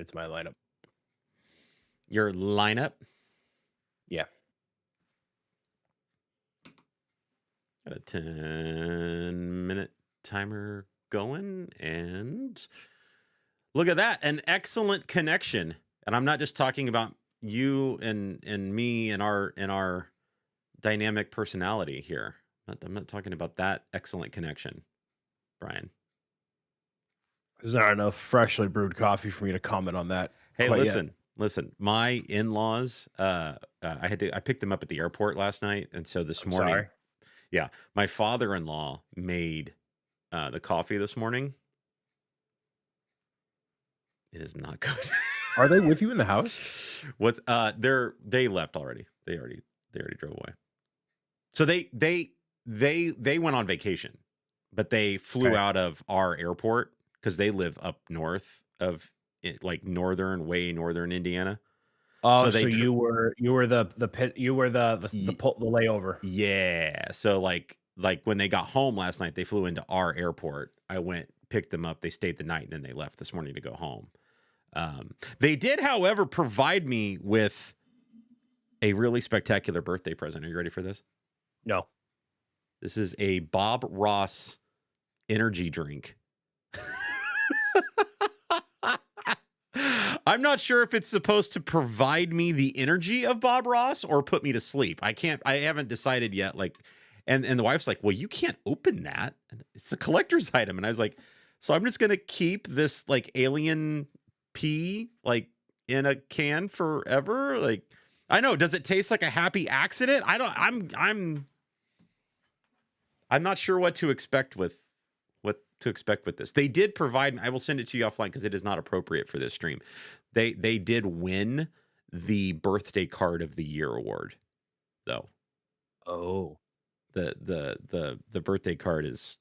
It's my lineup. Your lineup? Yeah. Got a 10-minute timer going, and look at that, an excellent connection. And I'm not just talking about you and me and our dynamic personality here. I'm not talking about that excellent connection, Brian. There's not enough freshly brewed coffee for me to comment on that. Hey, listen. My in-laws, I picked them up at the airport last night, and so this morning, Sorry. yeah, my father-in-law made the coffee this morning. It is not good. Are they with you in the house? What's they left already. They already drove away. So they went on vacation, but they flew out of our airport because they live up north of it, like way northern Indiana. Oh, so you were the layover. Yeah. So like when they got home last night, they flew into our airport. I went, picked them up. They stayed the night, and then they left this morning to go home. They did, however, provide me with a really spectacular birthday present. Are you ready for this? No. This is a Bob Ross energy drink. I'm not sure if it's supposed to provide me the energy of Bob Ross or put me to sleep. I haven't decided yet. Like, and the wife's like, well, you can't open that. It's a collector's item. And I was like, so I'm just going to keep this like alien pee like in a can forever. Like, I know. Does it taste like a happy accident? I'm not sure what to expect with this. They did provide, I will send it to you offline because it is not appropriate for this stream. They did win the birthday card of the year award, though. Oh. The birthday card is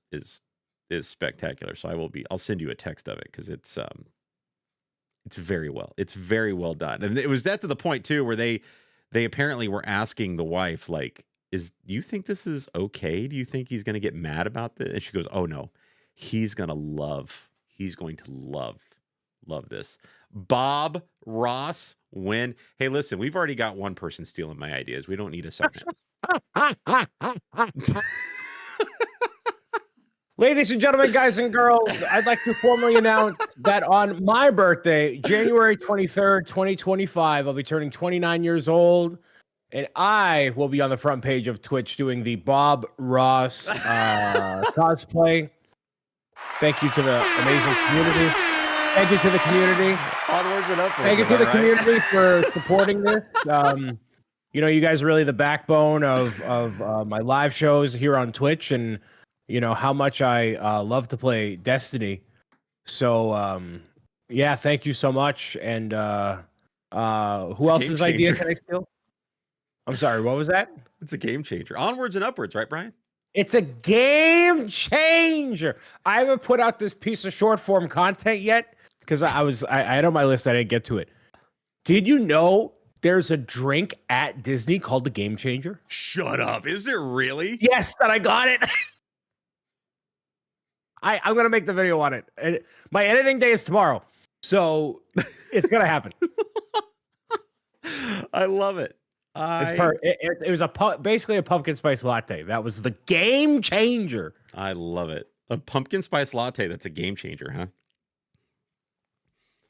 spectacular. So I'll send you a text of it because it's very well done. And it was that to the point too where they apparently were asking the wife, like, do you think this is okay? Do you think he's going to get mad about this? And she goes, oh no, he's going to love this. Bob Ross win. Hey, listen, we've already got one person stealing my ideas. We don't need a second. Ladies and gentlemen, guys and girls, I'd like to formally announce that on my birthday, January 23rd, 2025, I'll be turning 29 years old, and I will be on the front page of Twitch doing the Bob Ross cosplay. Thank you to the amazing community. Thank you to the community. Onwards and upwards. Thank you to the community for supporting this. You guys are really the backbone of my live shows here on Twitch, and you know how much I love to play Destiny. So yeah, thank you so much. And who else's idea can I steal? I'm sorry, what was that? It's a game changer. Onwards and upwards, right, Brian? It's a game changer. I haven't put out this piece of short form content yet because I had on my list. I didn't get to it. Did you know there's a drink at Disney called the Game Changer? Shut up. Is there really? Yes, and I got it. I'm going to make the video on it. My editing day is tomorrow, so it's going to happen. I love it. It was basically a pumpkin spice latte. That was the game changer. I love it. A pumpkin spice latte. That's a game changer, huh?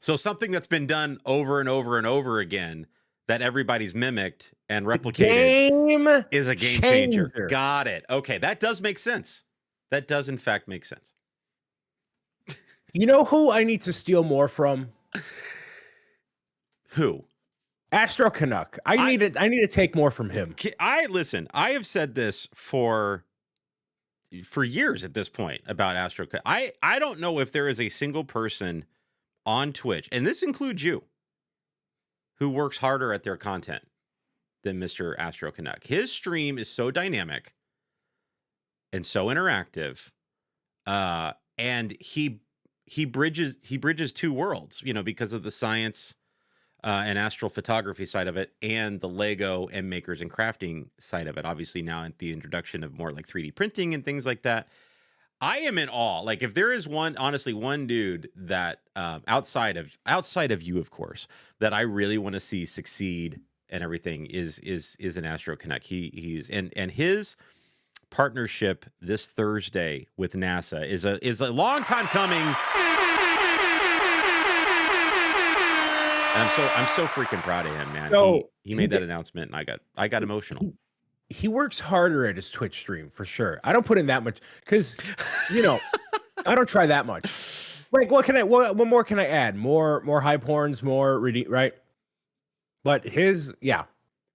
So something that's been done over and over and over again that everybody's mimicked and replicated is a game changer. Got it. Okay. That does make sense. That does in fact make sense. You know who I need to steal more from? Who? Astro Canuck. I need to take more from him. I have said this for years at this point about Astro Canuck. I don't know if there is a single person on Twitch, and this includes you, who works harder at their content than Mr. Astro Canuck. His stream is so dynamic and so interactive, and he bridges two worlds, because of the science and astrophotography side of it, and the Lego and makers and crafting side of it. Obviously now at the introduction of more like 3D printing and things like that. I am in awe. Like, if there is one, honestly, one dude that outside of you, of course, that I really want to see succeed and everything is an Astro Connect. He's and his partnership this Thursday with NASA is a long time coming. And I'm so freaking proud of him, man. So he made that announcement, and I got emotional. He works harder at his Twitch stream for sure. I don't put in that much because, I don't try that much. Like, what more can I add? More hype horns, right? But yeah.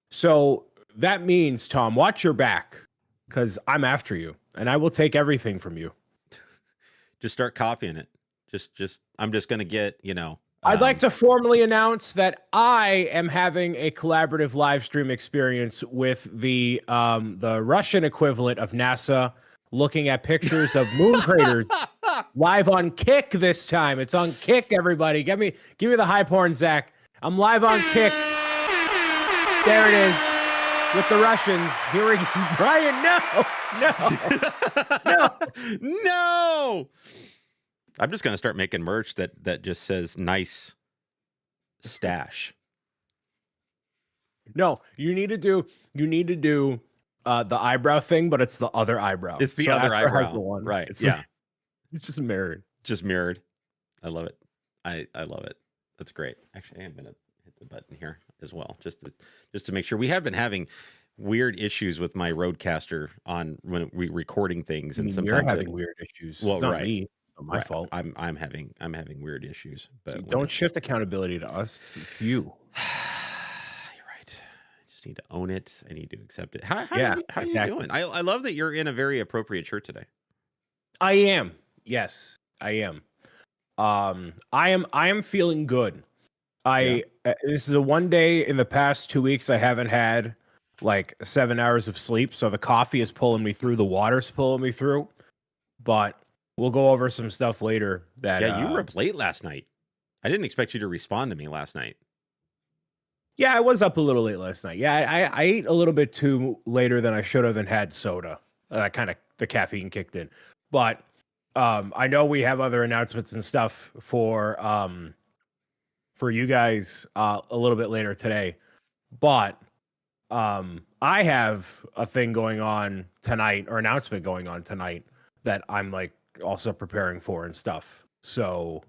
So that means, Tom, watch your back because I'm after you and I will take everything from you. Just start copying it. I'm just going to get, I'd like to formally announce that I am having a collaborative live stream experience with the Russian equivalent of NASA, looking at pictures of moon craters live on Kick this time. It's on Kick, everybody. Give me the hype horn, Zach. I'm live on Kick. There it is with the Russians. Here we go. Brian, no. I'm just gonna start making merch that just says "nice stash." No, you need to do the eyebrow thing, but it's the other eyebrow. It's the other eyebrow, right? It's just mirrored. Just mirrored. I love it. I love it. That's great. Actually, I'm gonna hit the button here as well, just to make sure. We have been having weird issues with my Rodecaster on when we recording things, and sometimes you're having weird issues. Well, not right. me. My fault. I'm having weird issues, but don't shift accountability to us. It's you. You're right. I just need to own it. I need to accept it. How exactly. are you doing? I love that you're in a very appropriate shirt today. I am. Yes, I am. I am feeling good. This is the one day in the past 2 weeks I haven't had like 7 hours of sleep, so the coffee is pulling me through, the water's pulling me through, but we'll go over some stuff later. You were up late last night. I didn't expect you to respond to me last night. Yeah, I was up a little late last night. Yeah, I ate a little bit too later than I should have and had soda. The caffeine kicked in. But I know we have other announcements and stuff for you guys a little bit later today. But I have a thing going on tonight, or announcement going on tonight, that I'm like also preparing for and stuff. So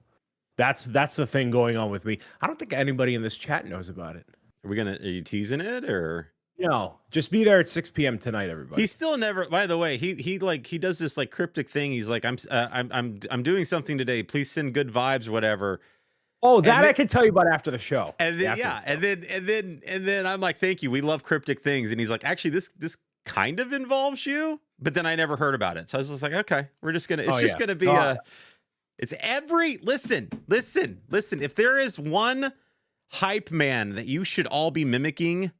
that's the thing going on with me. I don't think anybody in this chat knows about it. Are you teasing it, or? No, just be there at 6 p.m. tonight, everybody. He's still never. By the way, he does this like cryptic thing. He's like, I'm doing something today. Please send good vibes, whatever. Oh, that I can tell you about after the show. And then and then I'm like, thank you. We love cryptic things. And he's like, actually, this kind of involves you. But then I never heard about it. So I was just like, okay, we're just gonna. It's just gonna be It's listen. If there is one hype man that you should all be mimicking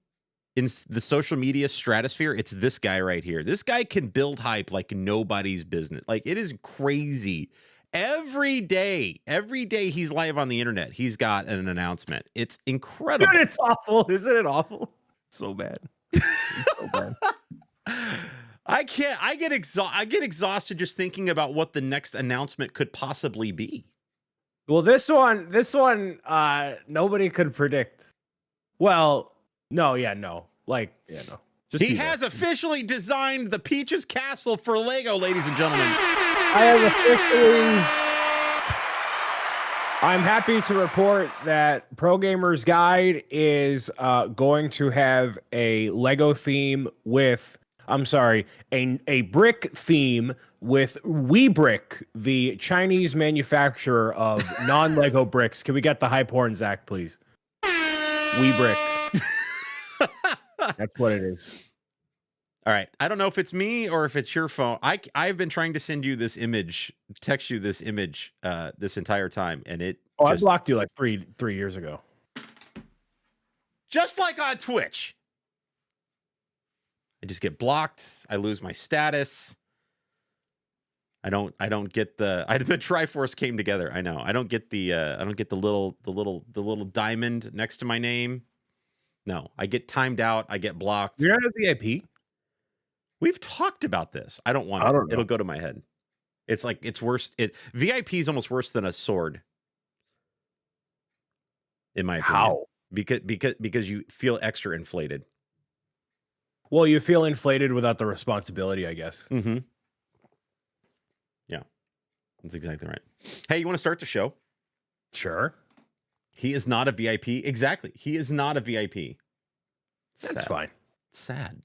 in the social media stratosphere, it's this guy right here. This guy can build hype like nobody's business. Like, it is crazy. Every day he's live on the internet, he's got an announcement. It's incredible. Dude, it's awful. Isn't it awful? So bad. It's so bad. I get exhausted just thinking about what the next announcement could possibly be. Well, this one, nobody could predict. Well, no. Just he has officially designed the Peaches Castle for Lego, ladies and gentlemen. I'm happy to report that Pro Gamer's Guide is going to have a Lego theme with, a brick theme with WeBrick, the Chinese manufacturer of non-Lego bricks. Can we get the hype horn, Zach, please? WeBrick. That's what it is. All right. I don't know if it's me or if it's your phone. I've been trying to send you this image, text you this image this entire time, and it. Oh, I blocked you like three years ago. Just like on Twitch. I just get blocked. I lose my status. I don't get the Triforce came together. I know. I don't get the little diamond next to my name. No, I get timed out. I get blocked. You're not a VIP. We've talked about this. I don't want it. It'll go to my head. It's like it's worse. VIP is almost worse than a sword, in my opinion. How? Because you feel extra inflated. Well, you feel inflated without the responsibility, I guess. Mm-hmm. Yeah, that's exactly right. Hey, you want to start the show? Sure. He is not a VIP. Exactly. He is not a VIP. That's fine. It's sad.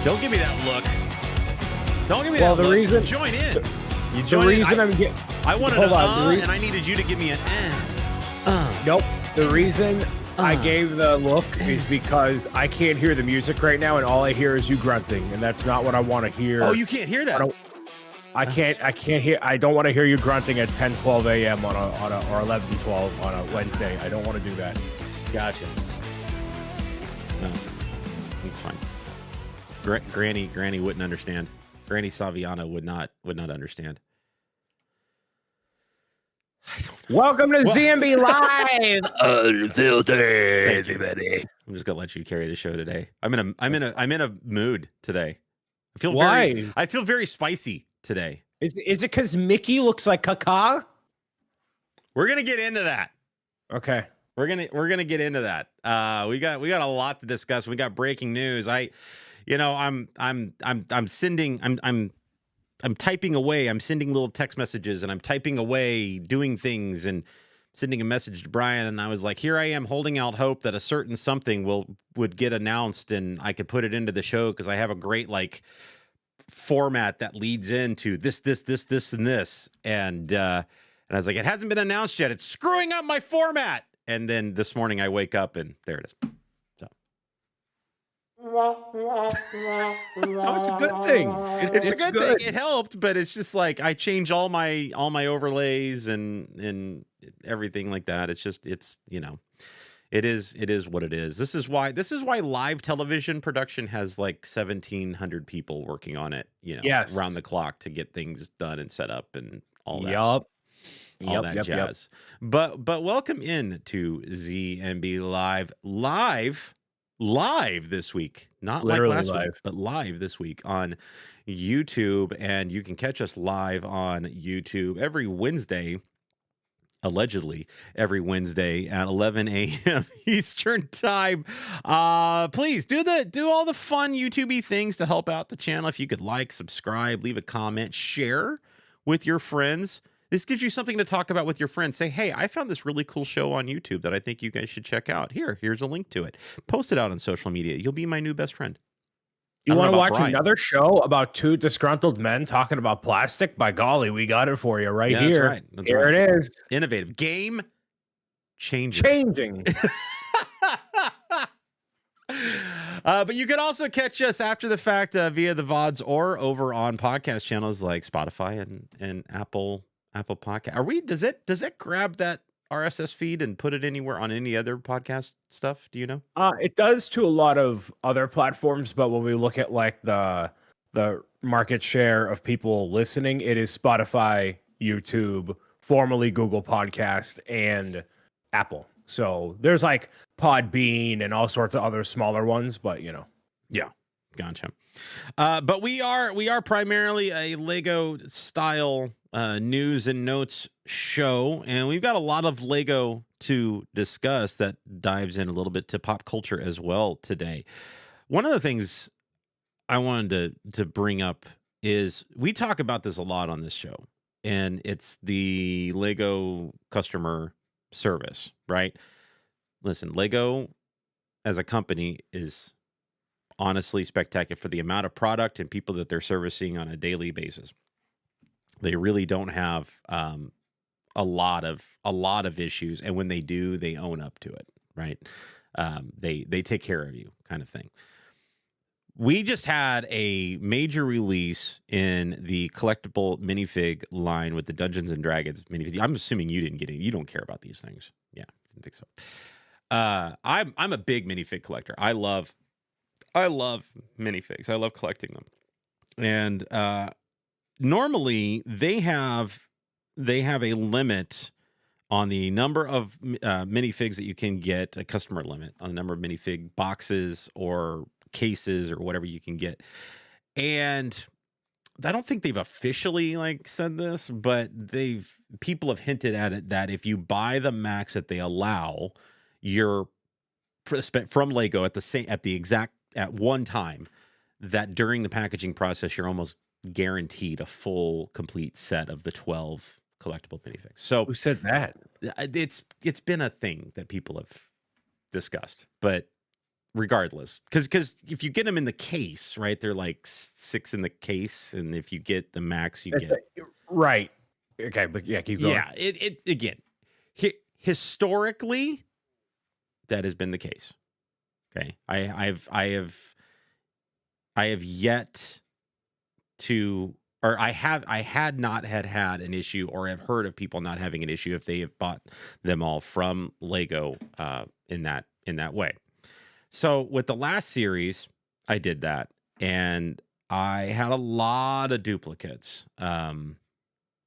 Don't give me that look. Don't give me that the look. reason Join in. You the join reason in. I'm getting I wanted hold an on, and I needed you to give me an nope. The reason I gave the look is because I can't hear the music right now, and all I hear is you grunting, and that's not what I want to hear. Oh, you can't hear that. I can't hear. I don't want to hear you grunting at 10:12 a.m. on a or 11:12 on a Wednesday. I don't want to do that. Gotcha. No, it's fine. Granny wouldn't understand. Granny Saviano would not understand. Welcome to ZMB Live, Unfiltered, everybody. I'm just gonna let you carry the show today. I'm in a mood today. I feel I feel very spicy today. Is it because Mickey looks like caca? We're gonna get into that. Okay. We're gonna get into that. We got a lot to discuss. We got breaking news. I'm typing away. I'm sending little text messages and I'm typing away, doing things and sending a message to Brian. And I was like, here I am holding out hope that a certain something would get announced and I could put it into the show because I have a great format that leads into this, and this. And I was like, it hasn't been announced yet. It's screwing up my format. And then this morning I wake up and there it is. Oh, it's a good thing. It's a good thing. It helped, but it's just like I change all my overlays and everything like that. It's just it is what it is. This is why live television production has like 1,700 people working on it, around the clock to get things done and set up and all that. All that jazz. But welcome in to ZMB live this week, not literally like last live. week, but live this week on YouTube. And you can catch us live on YouTube every Wednesday, allegedly every Wednesday at 11 a.m. Eastern time. Please do all the fun YouTube-y things to help out the channel. If you could subscribe, leave a comment, share with your friends. This gives you something to talk about with your friends. Say, hey, I found this really cool show on YouTube that I think you guys should check out. Here's a link to it. Post it out on social media. You'll be my new best friend. You want to watch another show about two disgruntled men talking about plastic? By golly, we got it for you here. That's right. Here it is. Innovative. Game changer. Changing. But you can also catch us after the fact via the VODs or over on podcast channels like Spotify and Apple Podcast. Does it grab that RSS feed and put it anywhere on any other podcast stuff? Do you know? It does to a lot of other platforms, but when we look at the market share of people listening, it is Spotify, YouTube, formerly Google Podcast, and Apple. So there's Podbean and all sorts of other smaller ones, but Yeah, gotcha. But we are primarily a Lego style news and notes show, and we've got a lot of Lego to discuss that dives in a little bit to pop culture as well today. One of the things I wanted to bring up is we talk about this a lot on this show, and it's the Lego customer service, right? Listen, Lego as a company is honestly spectacular for the amount of product and people that they're servicing on a daily basis. They really don't have a lot of issues, and when they do, they own up to it, right? They take care of you, kind of thing. We just had a major release in the collectible minifig line with the Dungeons and Dragons minifig. I'm assuming you didn't get it. You don't care about these things. Yeah, I didn't think so. I'm a big minifig collector. I love I love minifigs. I love collecting them. And normally they have a limit on the number of minifigs that you can get, a customer limit on the number of minifig boxes or cases or whatever you can get. And I don't think they've officially like said this, but people have hinted at it that if you buy the max that they allow, you're from Lego at one time, that during the packaging process you're almost guaranteed a full complete set of the 12 collectible minifigs. So Who said that? it's been a thing that people have discussed, but regardless, because if you get them in the case, right, they're like 6 in the case, and if you get the max, you get right. Okay, but yeah, keep going. yeah. It again, historically, that has been the case. Okay, I have yet to, or I had not had an issue, or have heard of people not having an issue if they have bought them all from Lego in that way. So with the last series, I did that, and I had a lot of duplicates, and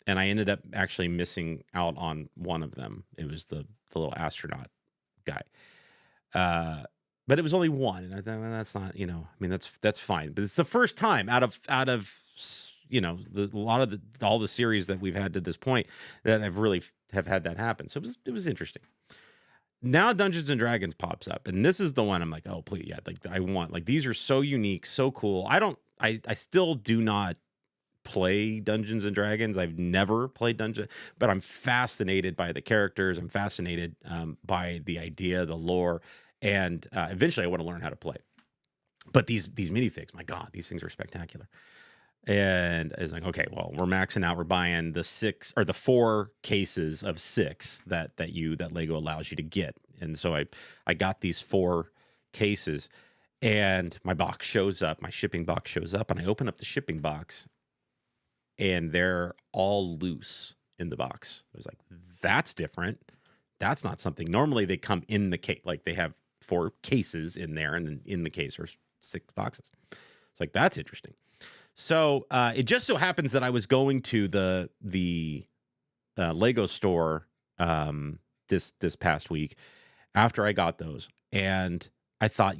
I ended up actually missing out on one of them. It was the little astronaut guy, but it was only one, and I thought, well, that's not, I mean, that's fine. But it's the first time out of all the series that we've had to this point that I've really have had that happen. So it was interesting. Now Dungeons and Dragons pops up, and this is the one I'm like, oh please, yeah, like I want, like these are so unique, so cool. I still do not play Dungeons and Dragons. I've never played Dungeons, but I'm fascinated by the characters. I'm fascinated by the idea, the lore, and eventually I want to learn how to play. But these minifigs, my God, these things are spectacular. And it's like, okay, well, we're maxing out. We're buying the 4 cases of 6 that Lego allows you to get. And so I got these 4 cases, and my box shows up. My shipping box shows up, and I open up the shipping box, and they're all loose in the box. I was like, that's different. That's not something. Normally they come in the case, like they have 4 cases in there, and then in the case are 6 boxes. It's like, that's interesting. So it just so happens that I was going to the Lego store this past week after I got those, and I thought,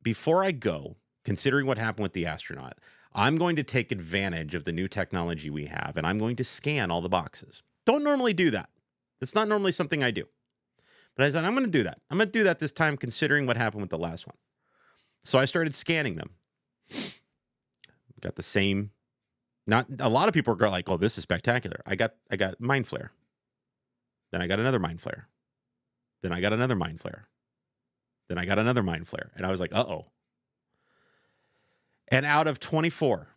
before I go, considering what happened with the astronaut, I'm going to take advantage of the new technology we have, and I'm going to scan all the boxes. Don't normally do that. It's not normally something I do, but I said I'm going to do that. I'm going to do that this time, considering what happened with the last one. So I started scanning them. Got the same. Not a lot of people are like, "Oh, this is spectacular." I got Mind Flare. Then I got another Mind Flare. Then I got another Mind Flare. Then I got another Mind Flare, and I was like, "Uh-oh." And out of 24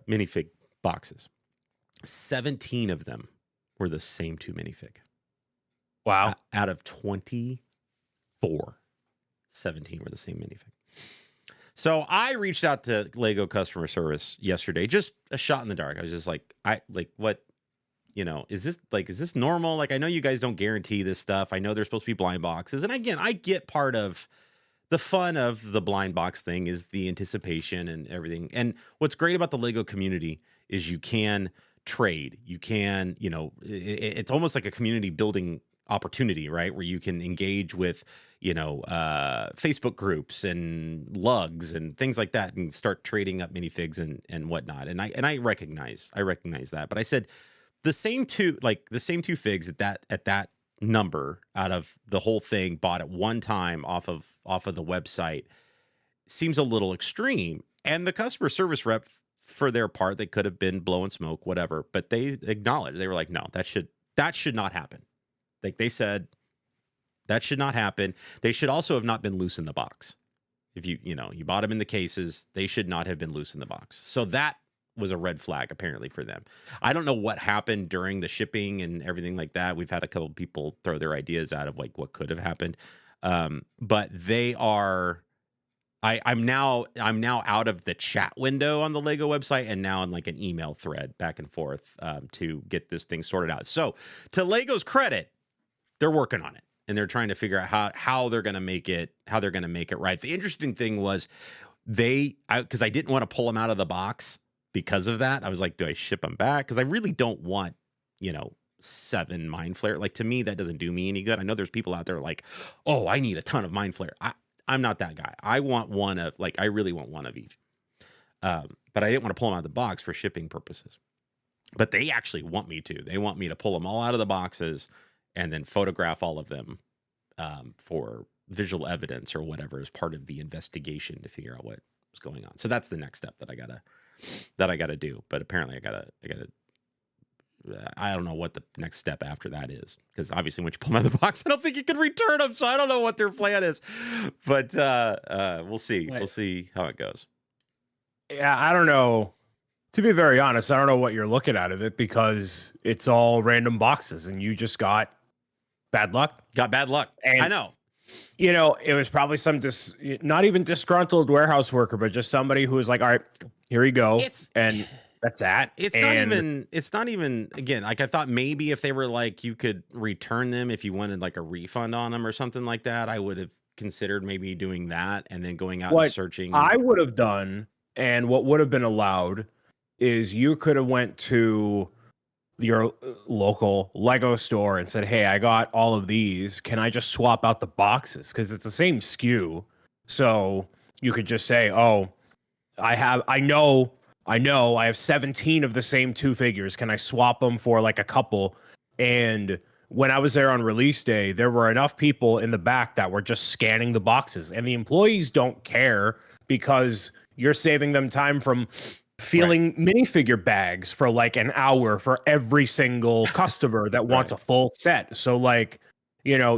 minifig boxes, 17 of them were the same 2 minifig. Wow! Out of 24, 17 were the same minifig. So I reached out to Lego customer service yesterday, just a shot in the dark. I was just like, what, is this normal? Like, I know you guys don't guarantee this stuff. I know there's supposed to be blind boxes. And again, I get part of the fun of the blind box thing is the anticipation and everything. And what's great about the Lego community is you can trade. You can, it's almost like a community building opportunity, right? Where you can engage with, Facebook groups and lugs and things like that, and start trading up minifigs and whatnot. And I recognize that. But I said the same 2 figs at that number out of the whole thing bought at one time off of the website seems a little extreme. And the customer service rep, for their part, they could have been blowing smoke, whatever, but they acknowledged, they were like, no, that should not happen. Like they said, that should not happen. They should also have not been loose in the box. If you bought them in the cases, they should not have been loose in the box. So that was a red flag apparently for them. I don't know what happened during the shipping and everything like that. We've had a couple people throw their ideas out of like what could have happened. But they are, I'm now out of the chat window on the Lego website, and now in like an email thread back and forth to get this thing sorted out. So to Lego's credit, they're working on it. and they're trying to figure out how they're going to make it right. The interesting thing was because I didn't want to pull them out of the box because of that. I was like, do I ship them back? Because I really don't want 7 Mind Flare. Like, to me, that doesn't do me any good. I know there's people out there like, oh, I need a ton of Mind Flare. I'm not that guy. I want one of, like, I really want one of each. But I didn't want to pull them out of the box for shipping purposes. But they actually want me to. They want me to pull them all out of the boxes and then photograph all of them for visual evidence or whatever as part of the investigation to figure out what was going on. So that's the next step that I gotta do. But apparently I don't know what the next step after that is, because obviously once you pull them out of the box, I don't think you can return them. So I don't know what their plan is, but we'll see. We'll see how it goes. Yeah, I don't know. To be very honest, I don't know what you're looking out of it, because it's all random boxes and you just got bad luck. Got bad luck. And, I know. It was probably some not even disgruntled warehouse worker, but just somebody who was like, all right, here you go. And that's that. It's not even, again, like, I thought maybe if they were like, you could return them if you wanted like a refund on them or something like that, I would have considered maybe doing that and then going out and searching. I would have done, and what would have been allowed, is you could have went to your local Lego store and said, hey, I got all of these. Can I just swap out the boxes? Because it's the same SKU. So you could just say, oh, I know I have 17 of the same 2 figures. Can I swap them for like a couple? And when I was there on release day, there were enough people in the back that were just scanning the boxes, and the employees don't care, because you're saving them time from feeling minifigure bags for like an hour for every single customer that wants a full set. So like, you're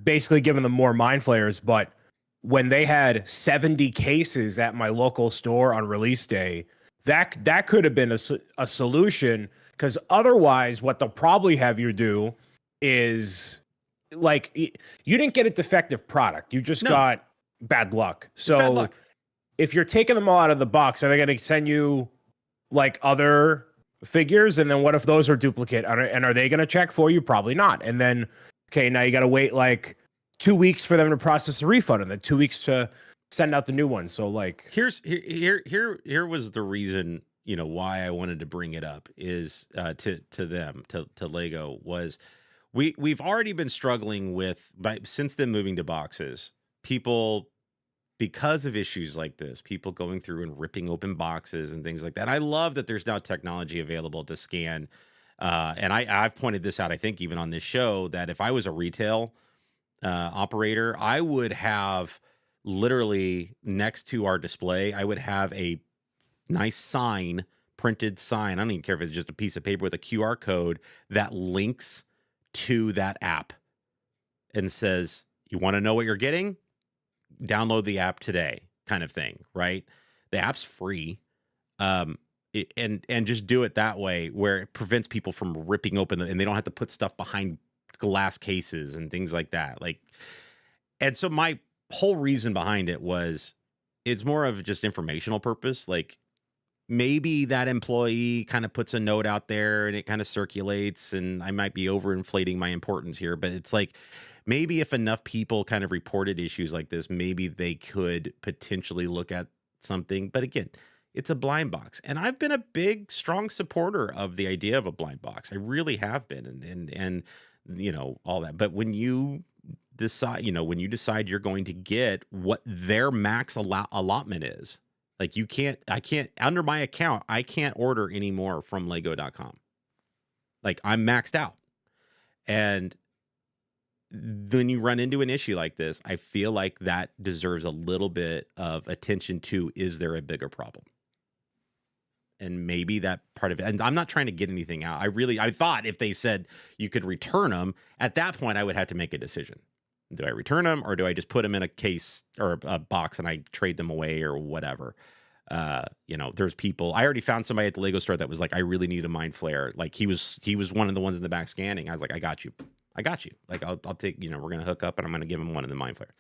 basically giving them more Mind Flayers. But when they had 70 cases at my local store on release day, that could have been a solution, because otherwise what they'll probably have you do is, like, you didn't get a defective product, you just got bad luck. So bad luck. If you're taking them all out of the box, are they going to send you like other figures? And then what if those are duplicate? And are they going to check for you? Probably not. And then, okay, now you got to wait like 2 weeks for them to process the refund, and then 2 weeks to send out the new one. So like, here was the reason, why I wanted to bring it up is to Lego, was we've already been struggling with, since them moving to boxes, people, because of issues like this, people going through and ripping open boxes and things like that. I love that there's now technology available to scan. And I've pointed this out, I think, even on this show, that if I was a retail operator, I would have literally next to our display, I would have a nice printed sign. I don't even care if it's just a piece of paper with a QR code that links to that app and says, you want to know what you're getting? Download the app today, kind of thing, right? The app's free. And just do it that way, where it prevents people from ripping open and they don't have to put stuff behind glass cases and things like that. Like, and so my whole reason behind it was, it's more of just informational purpose. Like, maybe that employee kind of puts a note out there and it kind of circulates, and I might be overinflating my importance here, but it's like, maybe if enough people kind of reported issues like this, maybe they could potentially look at something. But again, it's a blind box, and I've been a big, strong supporter of the idea of a blind box. I really have been, and all that. But when you decide, you're going to get what their max allotment is, like, I can't, under my account, I can't order any more from Lego.com. Like, I'm maxed out. And when you run into an issue like this, I feel like that deserves a little bit of attention to, is there a bigger problem? And maybe that part of it, and I'm not trying to get anything out. I thought if they said you could return them, at that point I would have to make a decision. Do I return them, or do I just put them in a case or a box and I trade them away or whatever? There's people, I already found somebody at the Lego store that was like, I really need a Mind Flare. Like, he was one of the ones in the back scanning. I was like, I got you. Like, I'll take, we're going to hook up and I'm going to give him one of the Mind Flare.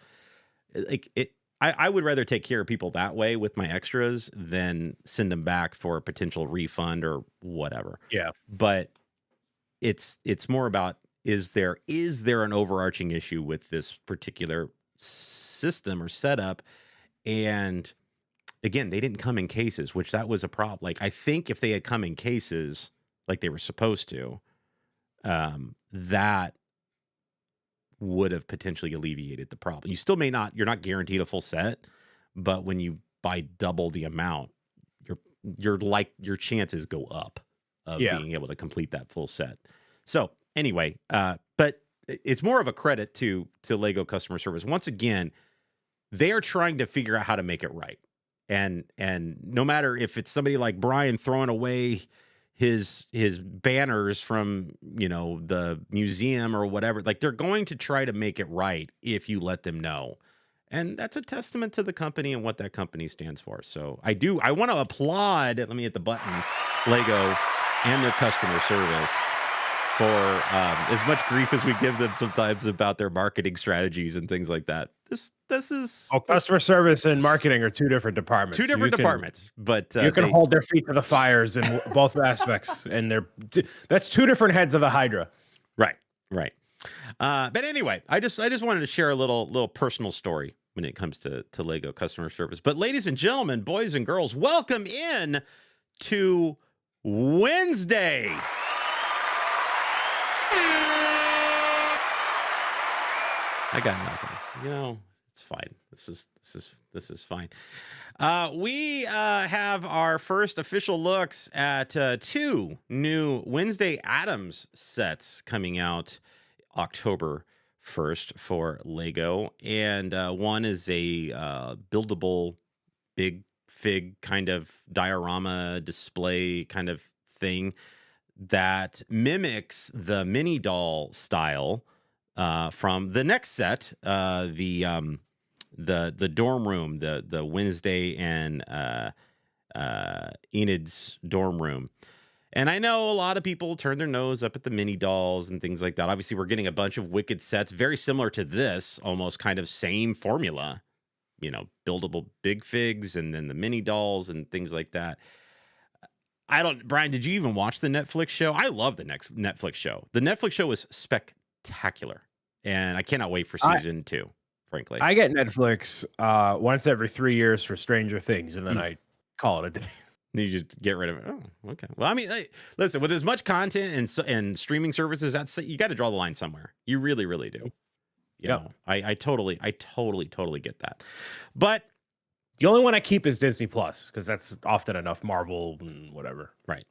Like, I would rather take care of people that way with my extras than send them back for a potential refund or whatever. Yeah. But it's more about, is there an overarching issue with this particular system or setup? And again, they didn't come in cases, which that was a problem. Like, I think if they had come in cases like they were supposed to, that would have potentially alleviated the problem. You still you're not guaranteed a full set, but when you buy double the amount, your chances go up of being able to complete that full set. So anyway, but it's more of a credit to Lego customer service. Once again, they are trying to figure out how to make it right. And no matter if it's somebody like Brian throwing away his banners from, the museum or whatever, like, they're going to try to make it right if you let them know. And that's a testament to the company and what that company stands for. So I want to applaud, let me hit the button, Lego and their customer service for as much grief as we give them sometimes about their marketing strategies and things like that. This is customer service and marketing are two different departments. Two different departments, but you can hold their feet to the fires in both aspects, and that's two different heads of the Hydra. Right. But anyway, I just wanted to share a little personal story when it comes to Lego customer service. But ladies and gentlemen, boys and girls, welcome in to Wednesday. I got nothing. It's fine. This is fine. We have our first official looks at two new Wednesday Addams sets coming out October 1st for Lego, and one is a buildable big fig kind of diorama display kind of thing that mimics the mini doll style from the next set, the dorm room, the Wednesday and Enid's dorm room. And I know a lot of people turn their nose up at the mini dolls and things like that. Obviously, we're getting a bunch of Wicked sets, very similar to this, almost kind of same formula, buildable big figs and then the mini dolls and things like that. Brian, did you even watch the Netflix show? I love the next Netflix show. The Netflix show is spectacular, and I cannot wait for season 2, frankly. I get Netflix once every 3 years for Stranger Things, and then I call it a day. You just get rid of it. Oh, okay. Well, I mean, listen, with as much content and streaming services, you got to draw the line somewhere. You really, really do. You know, I totally get that. But the only one I keep is Disney Plus, because that's often enough Marvel and whatever. Right.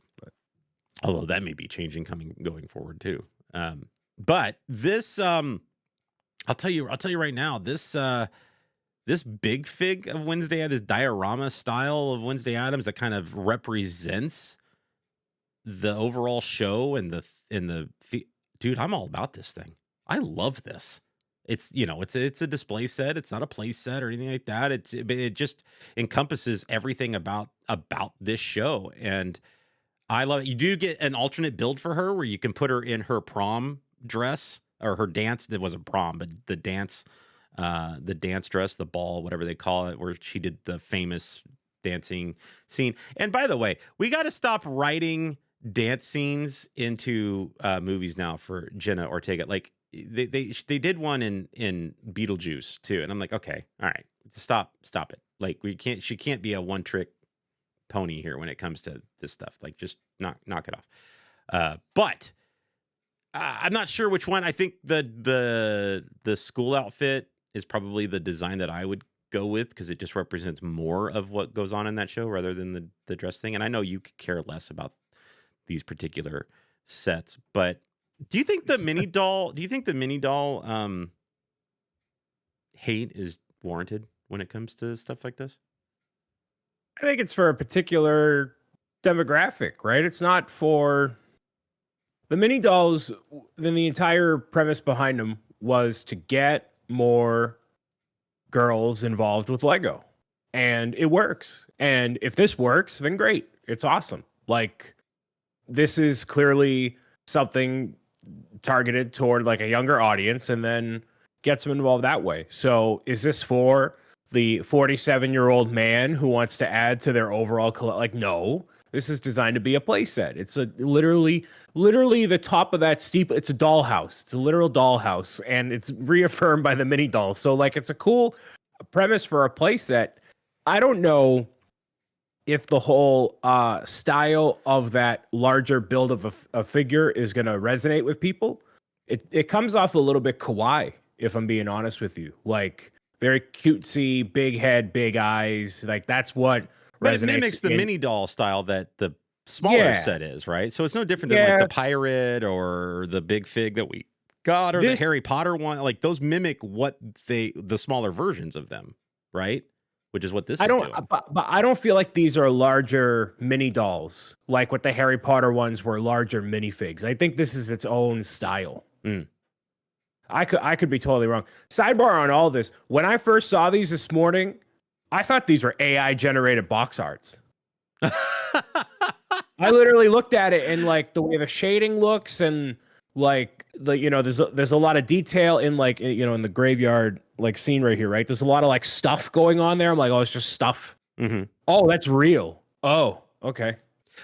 Although that may be changing going forward too. But this, I'll tell you right now, this big fig of Wednesday, this diorama style of Wednesday Addams that kind of represents the overall show and dude, I'm all about this thing. I love this. It's it's a display set. It's not a play set or anything like that. It just encompasses everything about this show, and I love it. You do get an alternate build for her where you can put her in her prom dress or her dance. It wasn't prom, but the dance dress, the ball, whatever they call it, where she did the famous dancing scene. And by the way, we got to stop writing dance scenes into movies now for Jenna Ortega. Like they did one in Beetlejuice too, and I'm like, okay, all right, stop it. Like she can't be a one trick pony here when it comes to this stuff. Like, just knock it off. But I'm not sure which one. I think the school outfit is probably the design that I would go with, because it just represents more of what goes on in that show rather than the dress thing. And I know you could care less about these particular sets, but do you think the mini doll hate is warranted when it comes to stuff like this? I think it's for a particular demographic, right? It's not for the mini dolls. Then the entire premise behind them was to get more girls involved with Lego, and it works. And if this works, then great. It's awesome. Like, this is clearly something targeted toward like a younger audience, and then gets them involved that way. So is this for the 47-year-old man who wants to add to their overall like, no, This is designed to be a playset. It's a literally the top of that steep. It's a dollhouse. It's a literal dollhouse, and it's reaffirmed by the mini doll. So like, it's a cool premise for a playset. I don't know if the whole style of that larger build of a figure is going to resonate with people. It comes off a little bit kawaii, if I'm being honest with you. Like, very cutesy, big head, big eyes. Like, that's what But resonates. it mimics the mini doll style that the smaller set is, right? So it's no different than like the pirate or the big fig that we got, or the Harry Potter one. Like, those mimic what the smaller versions of them, right? Which is what this is doing. But I don't feel like these are larger mini dolls, like what the Harry Potter ones were larger minifigs. I think this is its own style. I could be totally wrong. Sidebar on all this. When I first saw these this morning, I thought these were AI generated box arts. I literally looked at it, and like the way the shading looks, and like there's a lot of detail in like in the graveyard like scene right here, right? There's a lot of like stuff going on there. I'm like, oh, it's just stuff. Oh, that's real. Oh, okay.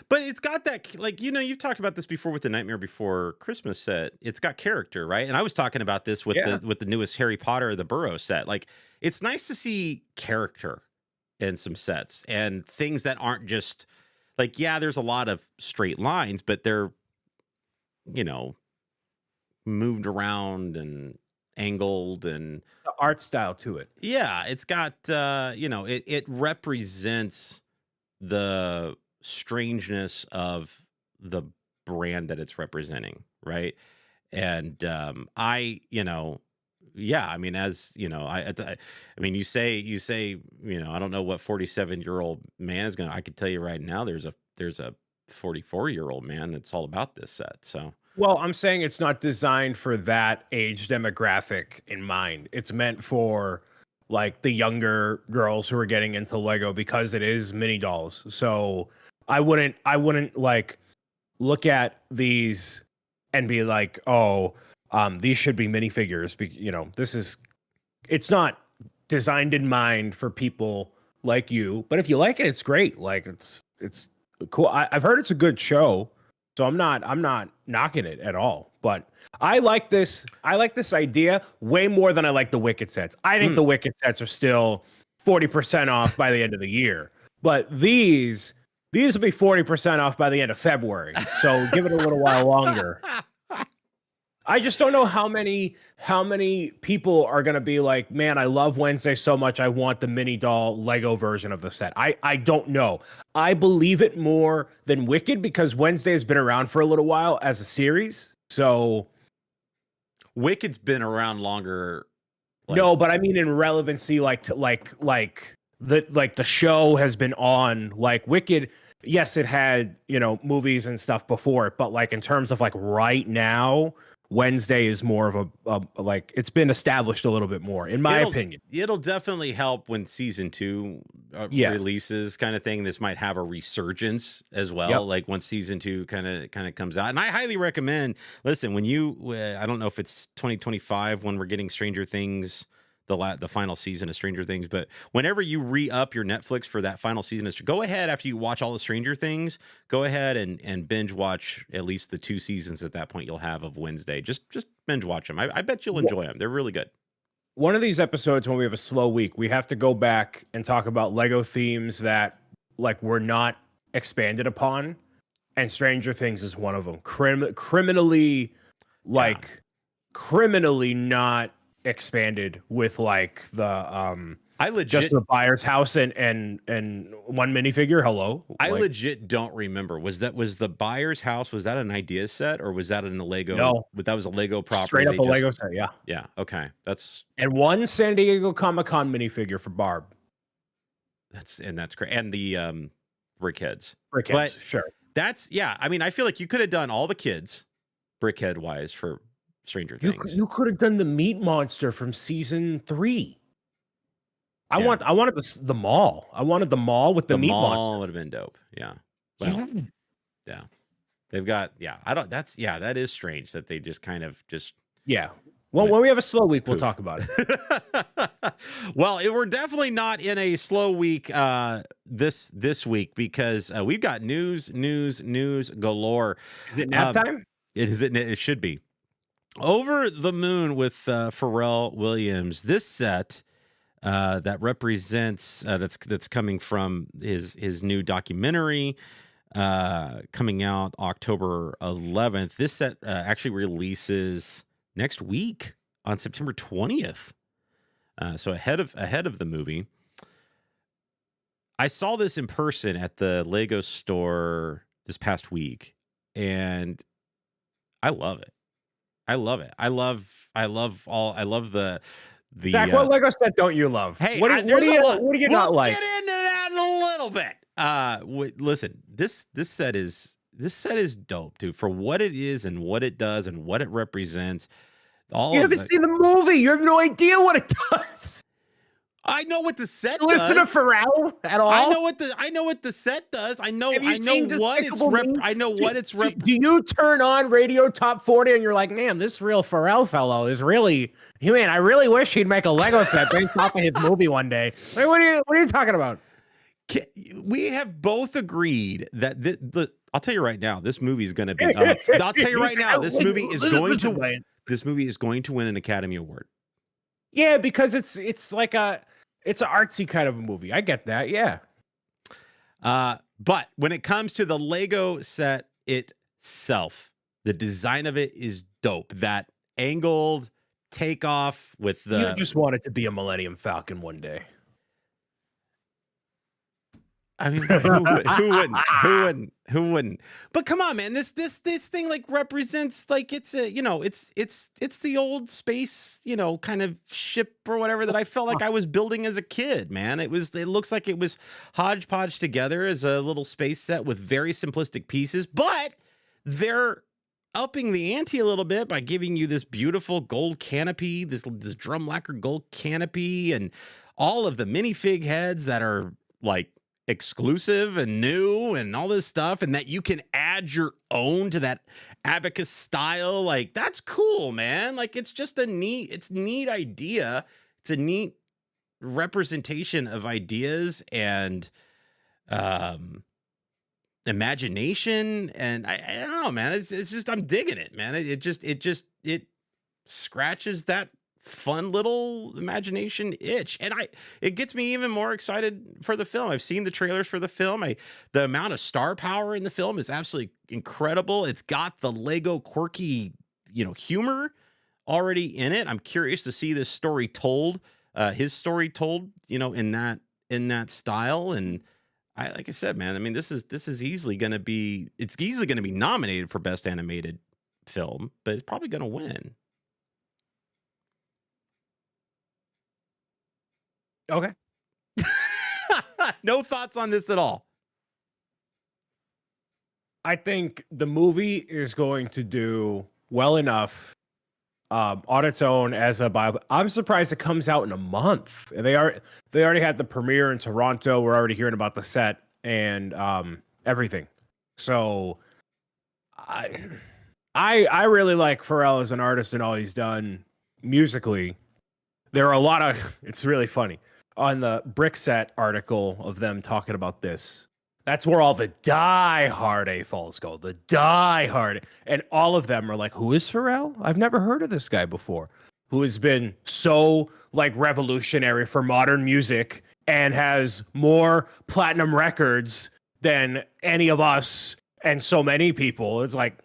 But it's got that, like, you've talked about this before with the Nightmare Before Christmas set. It's got character, right? And I was talking about this with the newest Harry Potter, the Burrow set. Like, it's nice to see character in some sets and things that aren't just like, there's a lot of straight lines, but they're, moved around and angled, and the art style to it. Yeah, it's got, it represents the strangeness of the brand that it's representing, right? And I mean, as I mean, you say I don't know what 47-year-old man is gonna. I could tell you right now, there's a 44-year-old man that's all about this set. So, well, I'm saying it's not designed for that age demographic in mind. It's meant for like the younger girls who are getting into Lego, because it is mini dolls. So I wouldn't like look at these and be like, oh, these should be minifigures. It's not designed in mind for people like you. But if you like it, it's great. Like, it's cool. I've heard it's a good show, so I'm not knocking it at all. But I like this idea way more than I like the Wicked sets. I think the Wicked sets are still 40% off by the end of the year. But these will be 40% off by the end of February. So give it a little while longer. I just don't know how many people are going to be like, man, I love Wednesday so much, I want the mini doll Lego version of the set. I don't know. I believe it more than Wicked, because Wednesday has been around for a little while as a series. So Wicked's been around longer. No, but I mean in relevancy, like the show has been on. Like Wicked, yes, it had movies and stuff before it, but like in terms of like right now, Wednesday is more of a like, it's been established a little bit more, in my opinion. It'll definitely help when season 2 releases, kind of thing. This might have a resurgence as well, like once season 2 kind of comes out. And I highly recommend, listen, when I don't know if it's 2025 when we're getting Stranger Things, the final season of Stranger Things, but whenever you re-up your Netflix for that final season, go ahead, after you watch all the Stranger Things, go ahead and binge watch at least the 2 seasons at that point you'll have of Wednesday. Just binge watch them. I bet you'll enjoy them. They're really good. One of these episodes, when we have a slow week, we have to go back and talk about Lego themes that like were not expanded upon, and Stranger Things is one of them. Criminally not expanded with like the just the buyer's house and one minifigure. Hello. I legit don't remember. Was the buyer's house, was that an idea set, or was that in the Lego? No, but that was a Lego property. Straight up a Lego set. Yeah. Yeah. Okay. And one San Diego Comic-Con minifigure for Barb. That's great. And the Brickheads. Sure. I mean, I feel like you could have done all the kids Brickhead wise for Stranger Things. You could have done the meat monster from season 3. I wanted the mall. I wanted the mall with the meat monster. The mall would have been dope. Yeah. Well, yeah. They've got, that is strange that they just kind of just. Yeah. Well, when we have a slow week, we'll talk about it. Well, we're definitely not in a slow week this week because we've got news galore. Is it nap Um, time? it should be. Over the Moon with Pharrell Williams. This set that represents that's coming from his new documentary coming out October 11th. This set actually releases next week on September 20th. So ahead of the movie. I saw this in person at the Lego store this past week, and I love it. I love it. I love the Zach, what Lego set don't you love? Hey, what do you not we'll like? get into that in a little bit. Listen, this set is dope, dude. For what it is and what it does and what it represents. You haven't seen the movie. You have no idea what it does. I know what the set does. Listen to Pharrell at all. I know what the set does. I know what it's Do you turn on Radio Top 40 and you're like, man, this real Pharrell fellow is really, man, I really wish he'd make a Lego set based off of his movie one day. Like, what are you talking about? We have both agreed that I'll tell you right now, this movie is going to be. I'll tell you right now, this movie is going to win an Academy Award. Yeah, because it's an artsy kind of a movie. I get that. Yeah. But when it comes to the Lego set itself, the design of it is dope. That angled takeoff with the. You just want it to be a Millennium Falcon one day. I mean, who wouldn't? But come on, man, this thing like represents like it's the old space, kind of ship or whatever that I felt like I was building as a kid, man. It looks like it was hodgepodge together as a little space set with very simplistic pieces, but they're upping the ante a little bit by giving you this beautiful gold canopy, this drum lacquer gold canopy, and all of the minifig heads that are like exclusive and new and all this stuff, and that you can add your own to that abacus style. Like, that's cool, man. Like, it's just a neat idea. It's a neat representation of ideas and imagination, and I don't know, man. It's just, I'm digging it, man. It scratches that fun little imagination itch, and it gets me even more excited for the film. I've seen the trailers for the film. The amount of star power in the film is absolutely incredible. It's got the Lego quirky, humor already in it. I'm curious to see this story told, his story told, in that style. And like I said, man, I mean, this is easily going to be nominated for Best Animated Film, but it's probably going to win. Okay. No thoughts on this at all. I think the movie is going to do well enough on its own as a Bible. I'm surprised it comes out in a month. They already had the premiere in Toronto. We're already hearing about the set and everything. So I really like Pharrell as an artist and all he's done musically. There are a lot of, it's really funny. On the Brickset article of them talking about this, that's where all the die-hard AFOLs go. The die-hard. And all of them are like, who is Pharrell? I've never heard of this guy before. Who has been so like revolutionary for modern music and has more platinum records than any of us and so many people. It's like,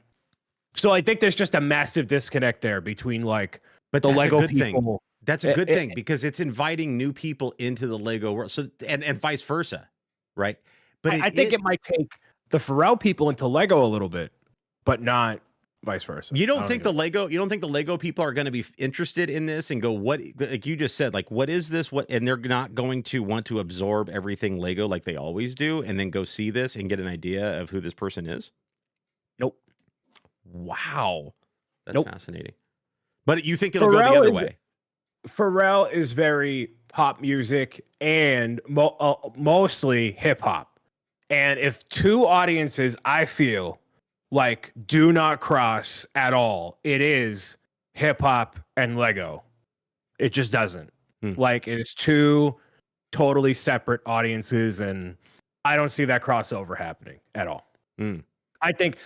so I think there's just a massive disconnect there between like the Lego people. That's a good thing because it's inviting new people into the Lego world. So and vice versa, right? But I think it might take the Pharrell people into Lego a little bit, but not vice versa. You don't think the Lego people are going to be interested in this and go, what, like you just said, like, what is this? What, and they're not going to want to absorb everything Lego like they always do and then go see this and get an idea of who this person is? Nope. Wow. That's fascinating. But you think it'll go the other way? Pharrell is very pop music and mostly hip hop. And if two audiences, I feel like, do not cross at all, it is hip hop and Lego. It just doesn't. Like it's two totally separate audiences, and I don't see that crossover happening at all. I think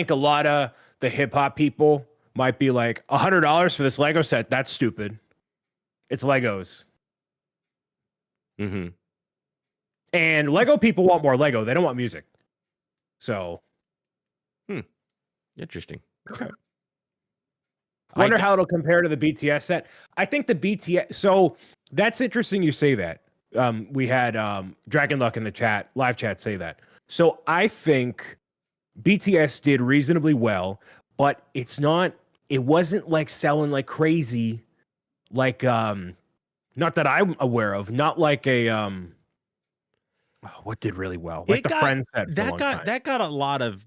a lot of the hip hop people might be like $100 for this Lego set. That's stupid. It's Legos. And Lego people want more Lego. They don't want music. So, interesting. Okay. Wonder how it'll compare to the BTS set. I think the BTS. So that's interesting. You say that. We had Dragon Luck in the chat, live chat, say that. So I think BTS did reasonably well, but it's not. It wasn't like selling like crazy. Like not that I'm aware of. Not like a what did really well? Like Friends set that got a lot of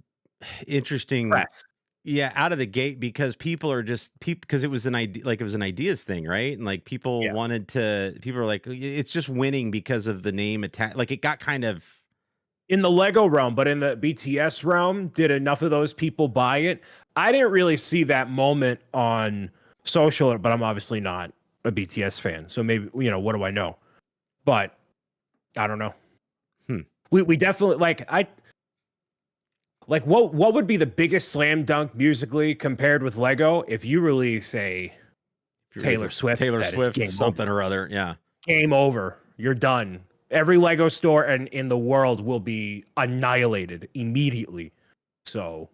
interesting press. Yeah, out of the gate, because people are just because it was an idea, like it was an ideas thing, right? And like people were like, it's just winning because of the name attack. Like it got kind of in the Lego realm, but in the BTS realm, did enough of those people buy it? I didn't really see that moment on social, but I'm obviously not a BTS fan, so maybe what do I know? But I don't know. We definitely what would be the biggest slam dunk musically compared with Lego if you release a Taylor Swift something or other? Yeah, game over. You're done. Every Lego store in the world will be annihilated immediately. So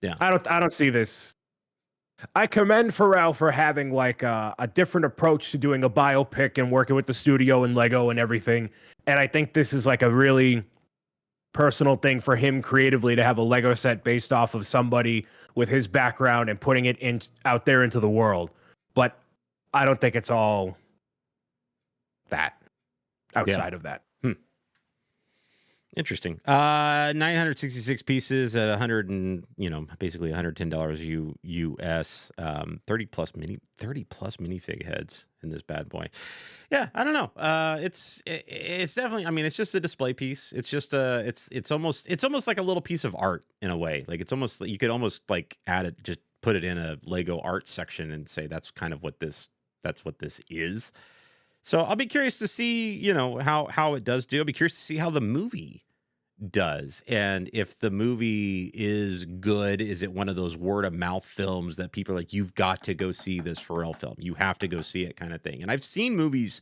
yeah, I don't see this. I commend Pharrell for having like a different approach to doing a biopic and working with the studio and Lego and everything. And I think this is like a really personal thing for him creatively to have a Lego set based off of somebody with his background and putting it out there into the world. But I don't think it's all that outside of that. Interesting. 966 pieces at 100 and basically $110 US. 30 plus minifig heads in this bad boy. Yeah, I don't know. It's definitely. I mean, it's just a display piece. It's just it's almost like a little piece of art in a way. Like it's almost, you could almost like add it, just put it in a Lego art section and say that's kind of what this is. So I'll be curious to see, how it does do. I'll be curious to see how the movie does. And if the movie is good, is it one of those word of mouth films that people are like, you've got to go see this Pharrell film. You have to go see it kind of thing. And I've seen movies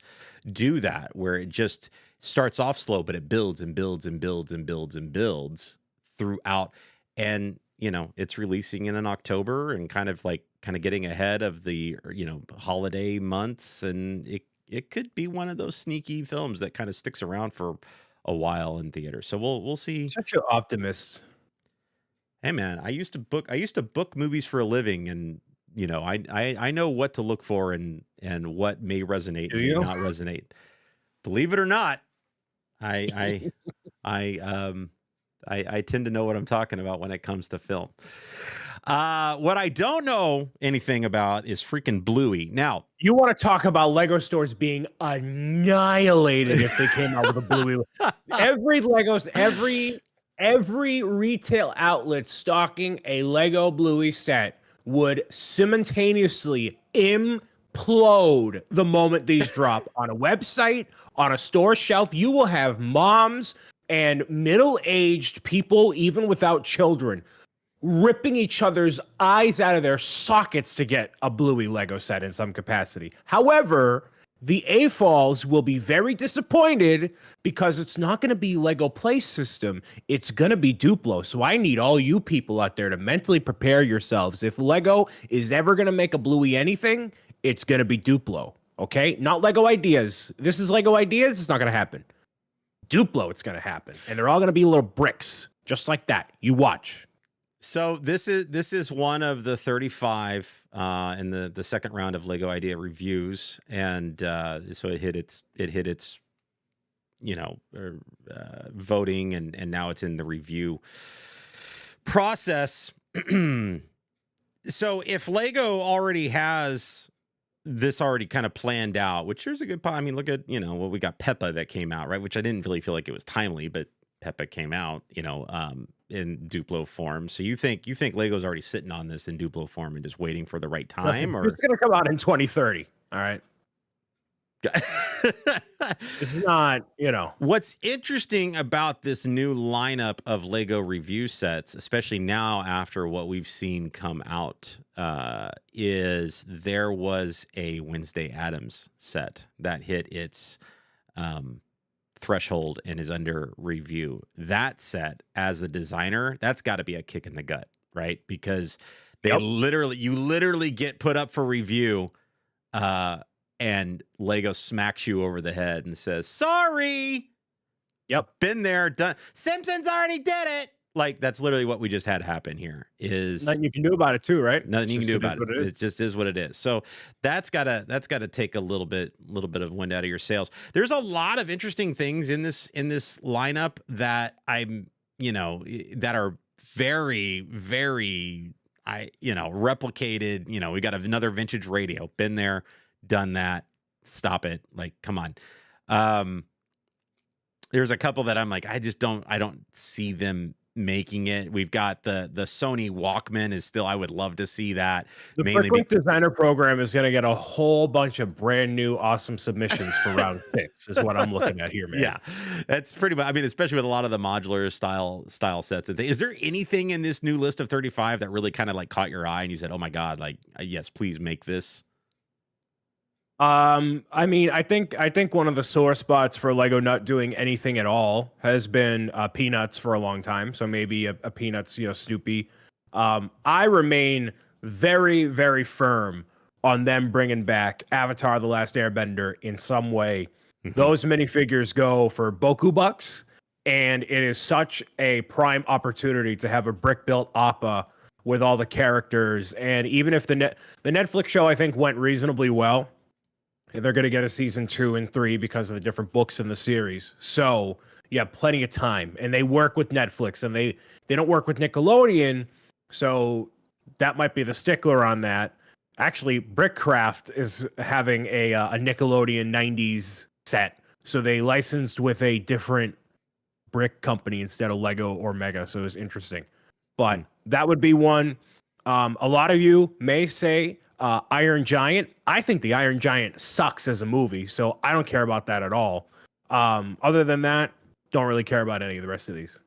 do that where it just starts off slow, but it builds and builds and builds and builds and builds throughout. And, it's releasing in October and kind of getting ahead of the, holiday months. And it could be one of those sneaky films that kind of sticks around for a while in theater. So we'll see. Such an optimist. Hey man, I used to book movies for a living, and I know what to look for and what may resonate and may not resonate. Believe it or not, I tend to know what I'm talking about when it comes to film. What I don't know anything about is freaking Bluey. Now, you want to talk about Lego stores being annihilated if they came out with a Bluey. Every retail outlet stocking a Lego Bluey set would simultaneously implode the moment these drop on a website, on a store shelf. You will have moms and middle-aged people, even without children, ripping each other's eyes out of their sockets to get a Bluey Lego set in some capacity. However, the AFOLs will be very disappointed because it's not going to be Lego Play System. It's going to be Duplo. So I need all you people out there to mentally prepare yourselves. If Lego is ever going to make a Bluey anything, it's going to be Duplo. Okay? Not Lego Ideas. This is Lego Ideas. It's not going to happen. Duplo, it's going to happen. And they're all going to be little bricks. Just like that. You watch. So this is one of the 35 in the second round of Lego Idea reviews, and so it hit its voting, and now it's in the review process. So if Lego already has this already kind of planned out, which there's a good, I mean, look at we got Peppa that came out, right? Which I didn't really feel like it was timely, but Peppa came out, in Duplo form. So you think Lego's already sitting on this in Duplo form and just waiting for the right time, or it's going to come out in 2030? All right. It's not, you know. What's interesting about this new lineup of Lego review sets, especially now after what we've seen come out, is there was a Wednesday Addams set that hit its threshold and is under review. That set, as a designer, that's got to be a kick in the gut, right? Because you literally get put up for review, and Lego smacks you over the head and says, "Sorry." Yep. Been there, done. Simpsons already did it. Like, that's literally what we just had happen here. Is nothing you can do about it too, right? nothing you can do about it. It It just is what it is. So that's gotta take a little bit of wind out of your sails. There's a lot of interesting things in this lineup that that are very, very replicated. We got another vintage radio. Been there, done that. Stop it. Like, come on. There's a couple that I'm like, I don't see them making it. We've got the Sony Walkman is still, I would love to see that. The Bricklink Designer Program is going to get a whole bunch of brand new awesome submissions for round 6 is what I'm looking at here, man. Yeah, that's pretty much, I mean, especially with a lot of the modular style sets and things. Is there anything in this new list of 35 that really kind of like caught your eye and you said, oh my God, like, yes, please make this? I mean, I think one of the sore spots for Lego not doing anything at all has been Peanuts for a long time. So maybe a Peanuts, Snoopy. I remain very, very firm on them bringing back Avatar: The Last Airbender in some way. Mm-hmm. Those minifigures go for Boku bucks, and it is such a prime opportunity to have a brick-built Appa with all the characters. And even if the Netflix show, I think, went reasonably well, they're going to get a season 2 and 3 because of the different books in the series. So you have plenty of time, and they work with Netflix, and they don't work with Nickelodeon. So that might be the stickler on that. Actually, Brickcraft is having a Nickelodeon 90s set. So they licensed with a different brick company instead of Lego or Mega. So it was interesting, but that would be one. A lot of you may say, Iron Giant. I think the Iron Giant sucks as a movie, so I don't care about that at all. Other than that, don't really care about any of the rest of these.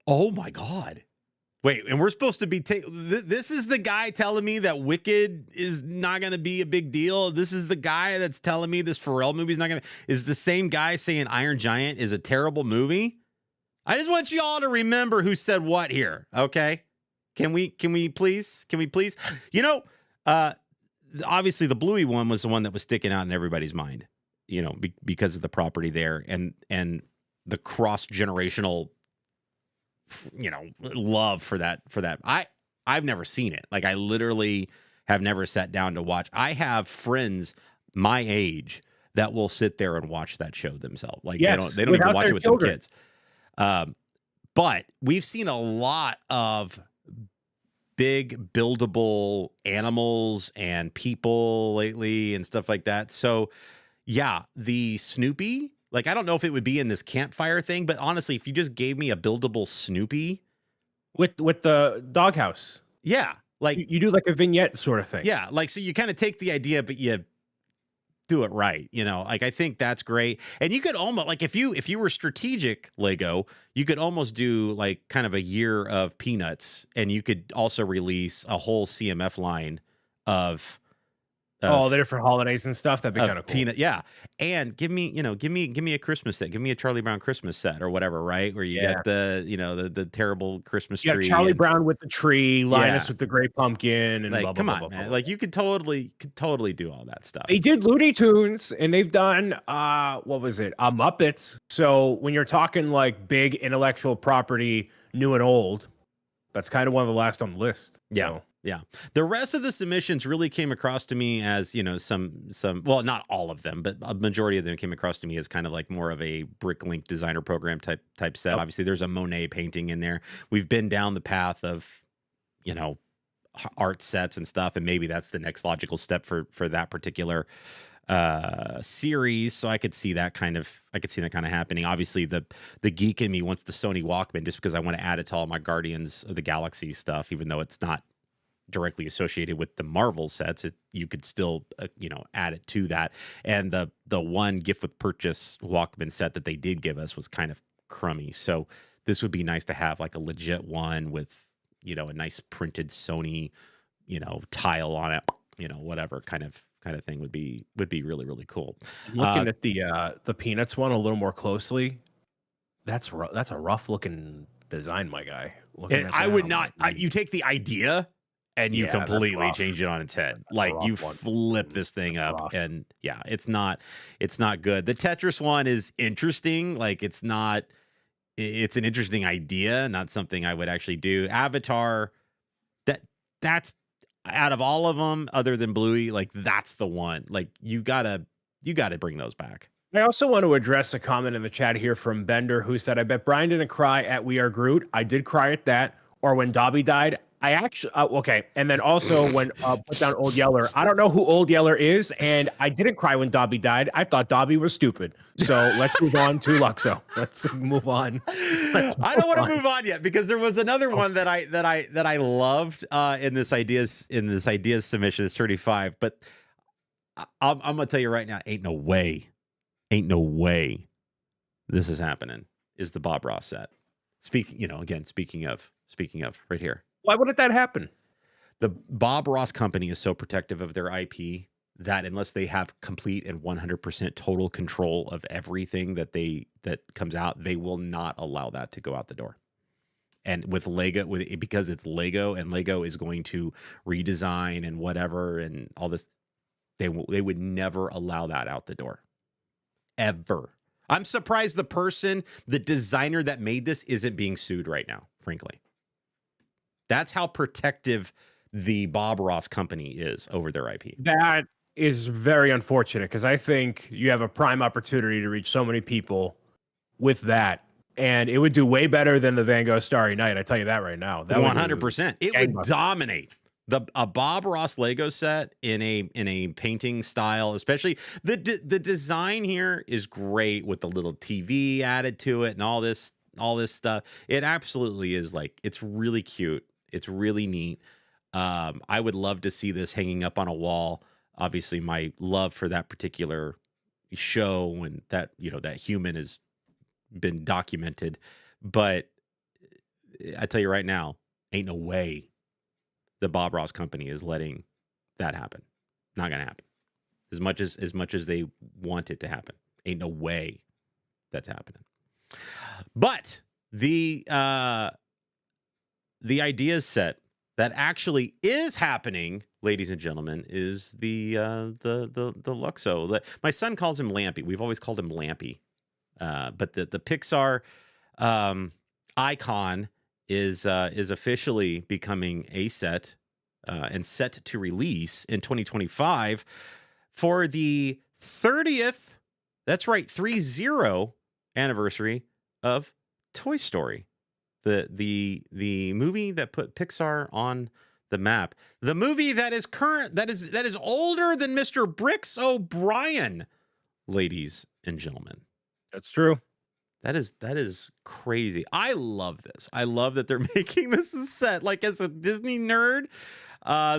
Oh my God. Wait, and we're supposed to be this is the guy telling me that Wicked is not going to be a big deal. This is the guy that's telling me this Pharrell movie is not going to, is the same guy saying Iron Giant is a terrible movie. I just want you all to remember who said what here. Okay. Can we please? Obviously the Bluey one was the one that was sticking out in everybody's mind, because of the property there and the cross-generational, love for that. I've never seen it. Like, I literally have never sat down to watch. I have friends my age that will sit there and watch that show themselves. Like, yes, they don't even watch it with their kids. But we've seen a lot of big buildable animals and people lately and stuff like that. So yeah, the Snoopy, like, I don't know if it would be in this campfire thing, but honestly, if you just gave me a buildable Snoopy with the doghouse. Yeah. Like, you do like a vignette sort of thing. Yeah. Like, so you kind of take the idea, but you do it right. Like, I think that's great. And you could almost, like, if you were strategic, Lego, you could almost do like kind of a year of Peanuts, and you could also release a whole CMF line of all the different holidays and stuff. That'd be kind of cool. Peanut, yeah. And give me a Christmas set. Give me a Charlie Brown Christmas set or whatever, right? Where you got the terrible Christmas tree. Yeah, Charlie Brown with the tree, Linus with the great pumpkin, and like, blah, come blah, on, blah, man. blah. Like, you could totally do all that stuff. They did Looney Tunes, and they've done what was it? Muppets. So when you're talking like big intellectual property, new and old, that's kind of one of the last on the list. Yeah. So. Yeah. The rest of the submissions really came across to me as, some, well, not all of them, but a majority of them came across to me as kind of like more of a Bricklink Designer Program type set. Oh. Obviously, there's a Monet painting in there. We've been down the path of, art sets and stuff, and maybe that's the next logical step for that particular series. So I could see that kind of happening. Obviously, the geek in me wants the Sony Walkman just because I want to add it to all my Guardians of the Galaxy stuff, even though it's not directly associated with the Marvel sets. You could still, add it to that. And the one gift with purchase Walkman set that they did give us was kind of crummy. So this would be nice to have like a legit one with, a nice printed Sony, tile on it, whatever kind of thing would be really, really cool. Looking at the Peanuts one a little more closely, that's a rough looking design, my guy. I would not. You take the idea and you completely change it on its head. Like you flip this thing up, and it's not good. The Tetris one is interesting. Like it's an interesting idea, not something I would actually do. Avatar, that's out of all of them, other than Bluey, like that's the one. Like you gotta bring those back. I also want to address a comment in the chat here from Bender, who said, I bet Brian didn't cry at We Are Groot. I did cry at that. Or when Dobby died. I actually, okay. And then also when put down Old Yeller. I don't know who Old Yeller is. And I didn't cry when Dobby died. I thought Dobby was stupid. So let's move on to Luxo. Let's move on. I don't want to move on yet because there was another one that I loved in this ideas submission. It's 35. But I'm going to tell you right now, ain't no way this is happening, is the Bob Ross set. Speaking of right here. Why wouldn't that happen? The Bob Ross company is so protective of their IP that unless they have complete and 100% total control of everything that comes out, they will not allow that to go out the door. And with Lego, because it's Lego and Lego is going to redesign and whatever and all this, they would never allow that out the door. Ever. I'm surprised the designer that made this isn't being sued right now, frankly. That's how protective the Bob Ross company is over their IP. That is very unfortunate because I think you have a prime opportunity to reach so many people with that. And it would do way better than the Van Gogh Starry Night. I tell you that right now. That 100%. It would dominate. A Bob Ross Lego set in a painting style, especially the design here is great with the little TV added to it and all this stuff. It absolutely is it's really cute. It's really neat. I would love to see this hanging up on a wall. Obviously, my love for that particular show and that human has been documented. But I tell you right now, ain't no way the Bob Ross company is letting that happen. Not gonna happen. As much as they want it to happen, ain't no way that's happening. But the ideas set that actually is happening, ladies and gentlemen, is the Luxo. My son calls him Lampy. We've always called him Lampy. But the Pixar icon is officially becoming a set and set to release in 2025 for the 30th. That's right, 30 anniversary of Toy Story, the movie that put Pixar on the map. The movie that is older than Mr. Bricks O'Brien, ladies and gentlemen. That's true. That is crazy. I love this. I love that they're making this a set. Like, as a Disney nerd,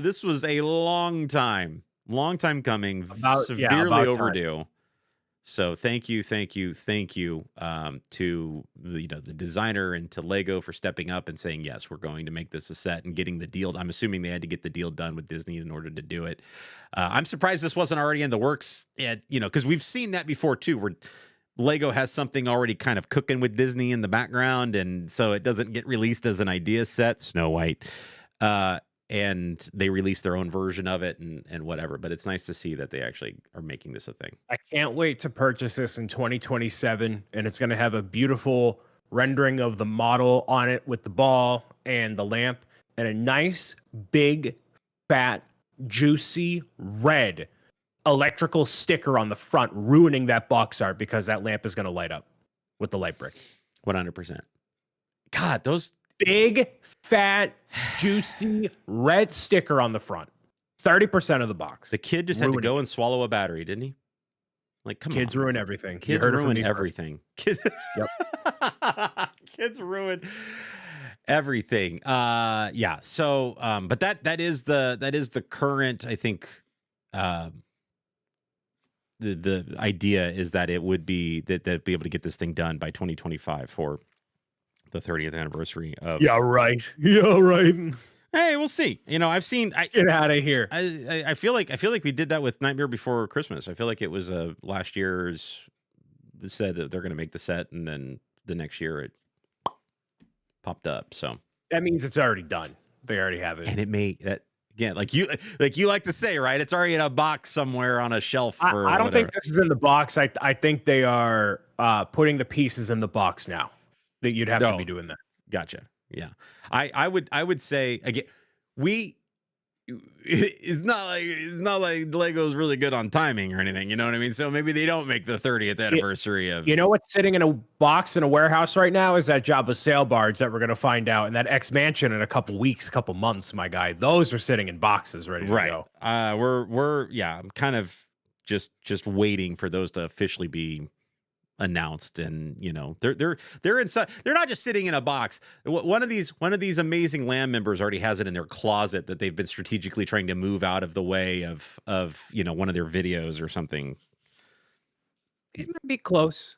this was a long time coming, severely overdue. Time. So thank you to the designer and to Lego for stepping up and saying, yes, we're going to make this a set and getting the deal. I'm assuming they had to get the deal done with Disney in order to do it. I'm surprised this wasn't already in the works, because we've seen that before too, where Lego has something already kind of cooking with Disney in the background, and so it doesn't get released as an idea set, Snow White, and they release their own version of it and whatever. But it's nice to see that they actually are making this a thing. I can't wait to purchase this in 2027, and it's going to have a beautiful rendering of the model on it with the ball and the lamp, and a nice, big, fat, juicy red electrical sticker on the front, ruining that box art because that lamp is going to light up with the light brick. 100%. God, those big, fat, juicy red sticker on the front. 30% of the box. The kid just had to go and swallow a battery, didn't he? Like, come on. Kids ruin everything. Kids ruin everything. Yep. Kids ruin everything. Yeah. So, but that is the current, I think, the idea is that it would be that be able to get this thing done by 2025 for the 30th anniversary of. Yeah, right. Yeah, right. Hey, we'll see. You know, I've seen. Get out of here. I feel like we did that with Nightmare Before Christmas. I feel like it was last year's said that they're going to make the set, and then the next year it popped up. So That means it's already done. They already have it. and it may that again, like you like to say, right? It's already in a box somewhere on a shelf. Or I don't whatever. think this is in the box. I think they are putting the pieces in the box now. That you'd have to be doing that. Gotcha. Yeah, I would say again, it's not like Lego's really good on timing or anything. You know what I mean? So maybe they don't make the 30th anniversary of. You know what's sitting in a box in a warehouse right now is that Jabba's sail barge that we're going to find out, and that X Mansion in a couple weeks, couple months. My guy, those are sitting in boxes ready to go. I'm kind of just waiting for those to officially be announced, and you know they're inside. They're not just sitting in a box. One of these amazing Lamb members already has it in their closet that they've been strategically trying to move out of the way of one of their videos or something. It might be close.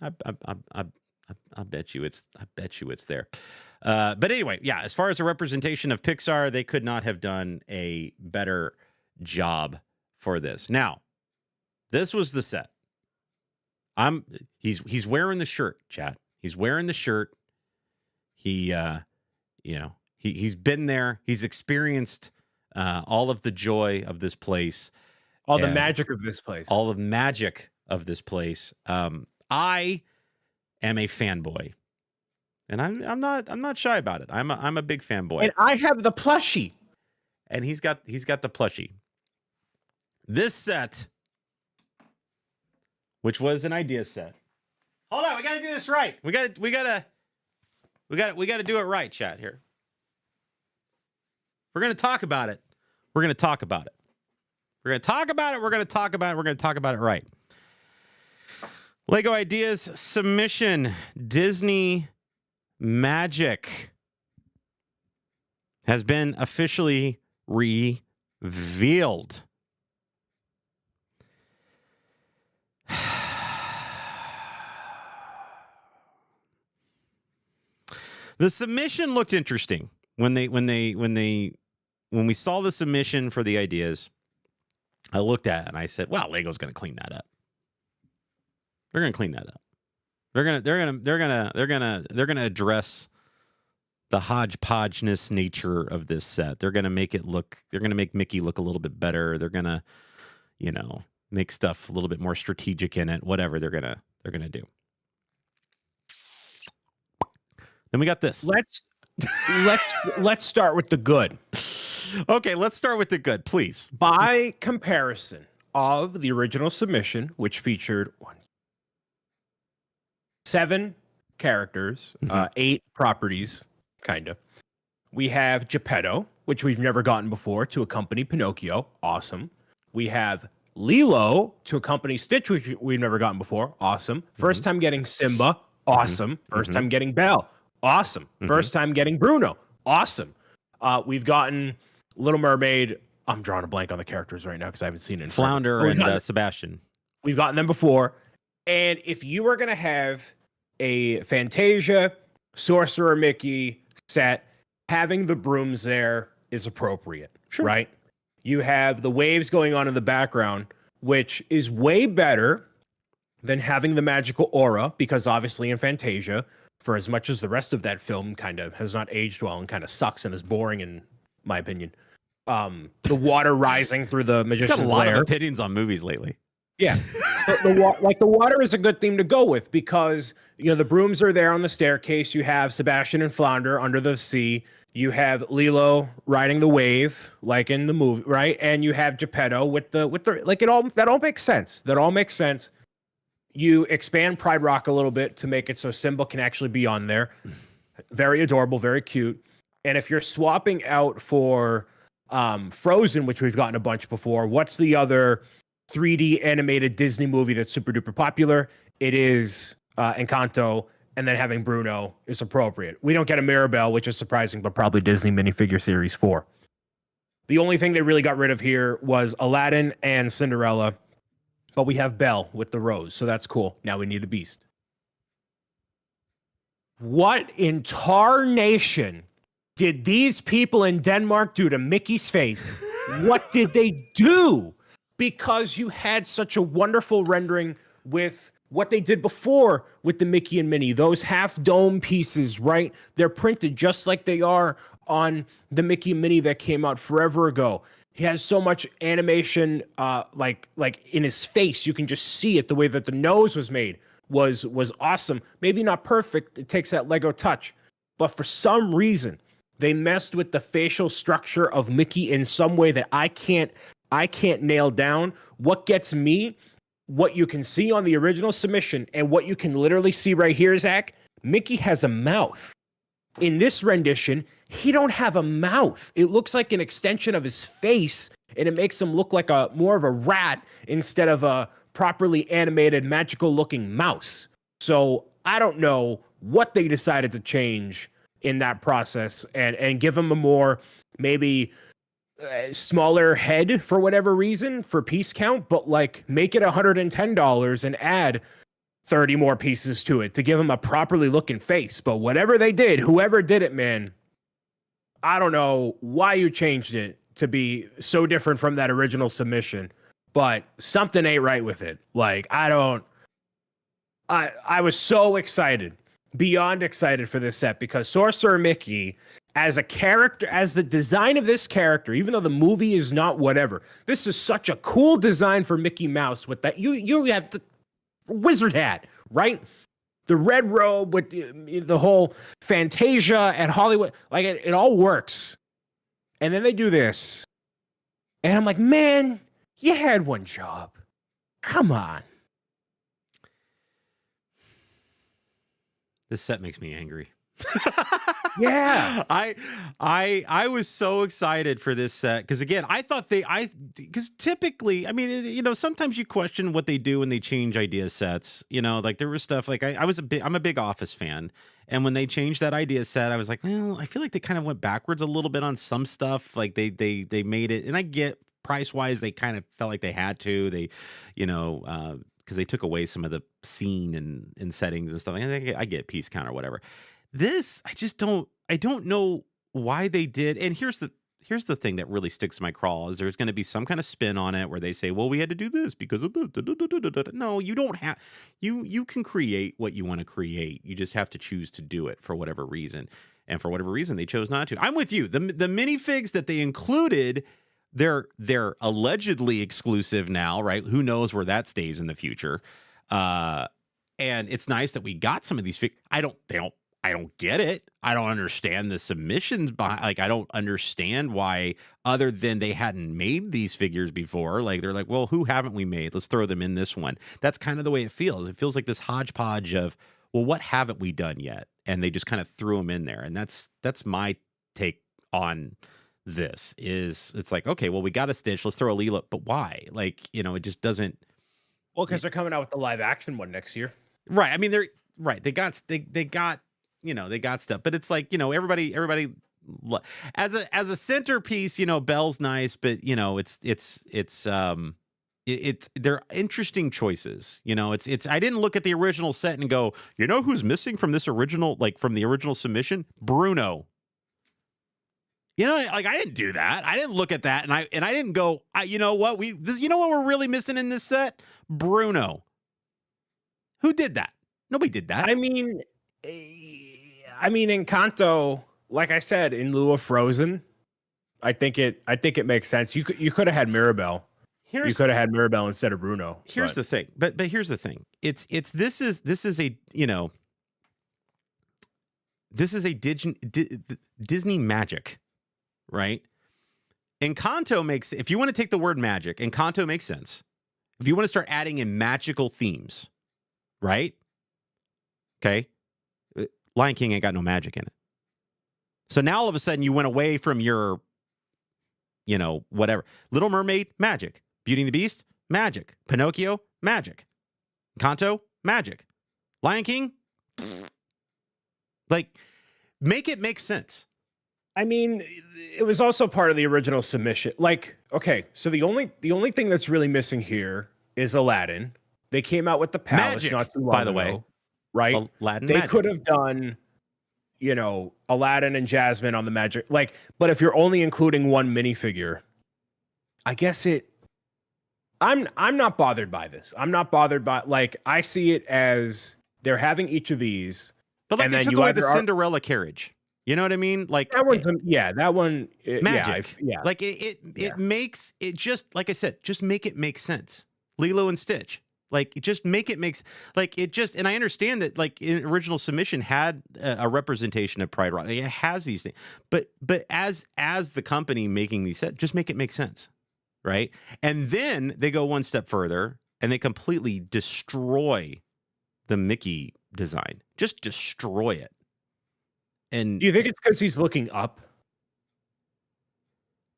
I bet you it's there. But anyway, yeah. As far as a representation of Pixar, they could not have done a better job for this. Now, this was the set. He's wearing the shirt, chat. He's wearing the shirt. He's been there. He's experienced all of the joy of this place. All the magic of this place. All the magic of this place. I am a fanboy. And I'm not shy about it. I'm a big fanboy. And I have the plushie. And he's got the plushie. This set, which was an idea set. Hold on, we gotta do this right. We gotta do it right, chat here. We're gonna talk about it. We're gonna talk about it. We're gonna talk about it. We're gonna talk about it. We're gonna talk about it right. Lego Ideas submission. Disney Magic has been officially revealed. The submission looked interesting when we saw the submission for the ideas. I looked at it and I said, "Well, Lego's going to clean that up. They're going to clean that up. They're going to address the hodgepodgeness nature of this set. They're going to make Mickey look a little bit better. They're going to, make stuff a little bit more strategic in it. Whatever they're going to do." Then we got this. Let's start with the good. Okay, let's start with the good, please. By comparison of the original submission, which featured 7 characters, 8 properties, kind of. We have Geppetto, which we've never gotten before, to accompany Pinocchio. Awesome. We have Lilo to accompany Stitch, which we've never gotten before. Awesome. First time getting Simba. Awesome. First time getting Belle. Awesome. First time getting Bruno. Awesome. We've gotten Little Mermaid. I'm drawing a blank on the characters right now because I haven't seen it. Flounder and Sebastian. We've gotten them before. And if you were going to have a Fantasia, Sorcerer Mickey set, having the brooms there is appropriate, right? You have the waves going on in the background, which is way better than having the magical aura, because obviously in Fantasia, for as much as the rest of that film kind of has not aged well and kind of sucks and is boring in my opinion, the water rising through the magician's lair. He's got a lot of lair. opinions on movies lately. Yeah, the water is a good theme to go with because the brooms are there on the staircase. You have Sebastian and Flounder under the sea. You have Lilo riding the wave like in the movie, right? And you have Geppetto with the like that all makes sense. That all makes sense. You expand Pride Rock a little bit to make it so Simba can actually be on there. Very adorable, very cute. And if you're swapping out for Frozen, which we've gotten a bunch before, what's the other 3D animated Disney movie that's super duper popular? It is Encanto, and then having Bruno is appropriate. We don't get a Mirabelle, which is surprising, but probably Disney minifigure series 4. The only thing they really got rid of here was Aladdin and Cinderella, but we have Belle with the rose, so that's cool. Now we need a Beast. What in tarnation did these people in Denmark do to Mickey's face? What did they do? Because you had such a wonderful rendering with what they did before with the Mickey and Minnie, those half dome pieces, right? They're printed just like they are on the Mickey and Minnie that came out forever ago. He has so much animation, like in his face. You can just see it. The way that the nose was made was awesome. Maybe not perfect. It takes that Lego touch, but for some reason they messed with the facial structure of Mickey in some way that I can't nail down. What gets me, what you can see on the original submission and what you can literally see right here, Zach, Mickey has a mouth. In this rendition, he don't have a mouth. It looks like an extension of his face, and it makes him look like more of a rat instead of a properly animated, magical-looking mouse. So I don't know what they decided to change in that process and give him a more maybe smaller head for whatever reason for piece count, but like make it $110 and add 30 more pieces to it to give him a properly looking face. But whatever they did, whoever did it, man, I don't know why you changed it to be so different from that original submission, but something ain't right with it. Like, I was so excited, beyond excited for this set, because Sorcerer Mickey as a character, as the design of this character, even though the movie is not whatever, this is such a cool design for Mickey Mouse with that. You have the wizard hat, right? The red robe with the whole Fantasia and Hollywood, like it all works. And then they do this. And I'm like, man, you had one job. Come on. This set makes me angry. Yeah. I was so excited for this set because again, I thought because typically, I mean, sometimes you question what they do when they change idea sets. Like there was stuff like I'm a big Office fan, and when they changed that idea set, I was like, well, I feel like they kind of went backwards a little bit on some stuff. Like they made it, and I get price wise, they kind of felt like they had to. They, because they took away some of the scene and settings and stuff. And I get piece count or whatever. This, I don't know why they did. And here's the thing that really sticks to my craw is there's going to be some kind of spin on it where they say, well, we had to do this because of the. No, you don't have, you can create what you want to create. You just have to choose to do it for whatever reason. And for whatever reason, they chose not to. I'm with you. The minifigs that they included, they're allegedly exclusive now, right? Who knows where that stays in the future. And it's nice that we got some of these figs. I don't get it. I don't understand the submissions behind. Like, I don't understand why, other than they hadn't made these figures before. Like, they're like, well, who haven't we made? Let's throw them in this one. That's kind of the way it feels. It feels like this hodgepodge of, well, what haven't we done yet? And they just kind of threw them in there. And that's my take on this. Is it's like, okay, well, we got a Stitch. Let's throw a Lilo. But why? Like, it just doesn't. Well, because they're coming out with the live action one next year. Right. I mean, they're right. They got they got stuff, but it's like, everybody as a centerpiece, Belle's nice, but they're interesting choices. I didn't look at the original set and go, who's missing from this original, like from the original submission? Bruno. Like I didn't do that. I didn't look at that and I didn't go, what we're really missing in this set? Bruno. Who did that? Nobody did that. I mean, Encanto, like I said, in lieu of Frozen, I think it makes sense. You could have had Mirabelle. You could have had Mirabelle instead of Bruno. Here's the thing. But here's the thing. This is a Disney magic, right? Encanto makes, if you want to take the word magic, Encanto makes sense. If you want to start adding in magical themes, right? Okay. Lion King ain't got no magic in it. So now all of a sudden you went away from your, whatever. Little Mermaid, magic. Beauty and the Beast, magic. Pinocchio, magic. Encanto, magic. Lion King, Like, make it make sense. I mean, it was also part of the original submission. Like, okay, so the only thing that's really missing here is Aladdin. They came out with the palace Magic, not too long by the ago, way. right? Aladdin They magic. could have done, Aladdin and Jasmine on the magic. Like, but if you're only including one minifigure, I guess I'm not bothered by this. I'm not bothered by, like, I see it as they're having each of these, But like and they then took you away either the are, Cinderella carriage. You know what I mean? Like that one's that one, magic. yeah. Like it makes it, just like I said, just make it make sense. Lilo and Stitch. Like, just make it makes, like, it just, and I understand that, like, original submission had a representation of Pride Rock. Like, it has these things, but as the company making these sets, just make it make sense, right? And then they go one step further and they completely destroy the Mickey design. Just destroy it. And Do you think it's because he's looking up?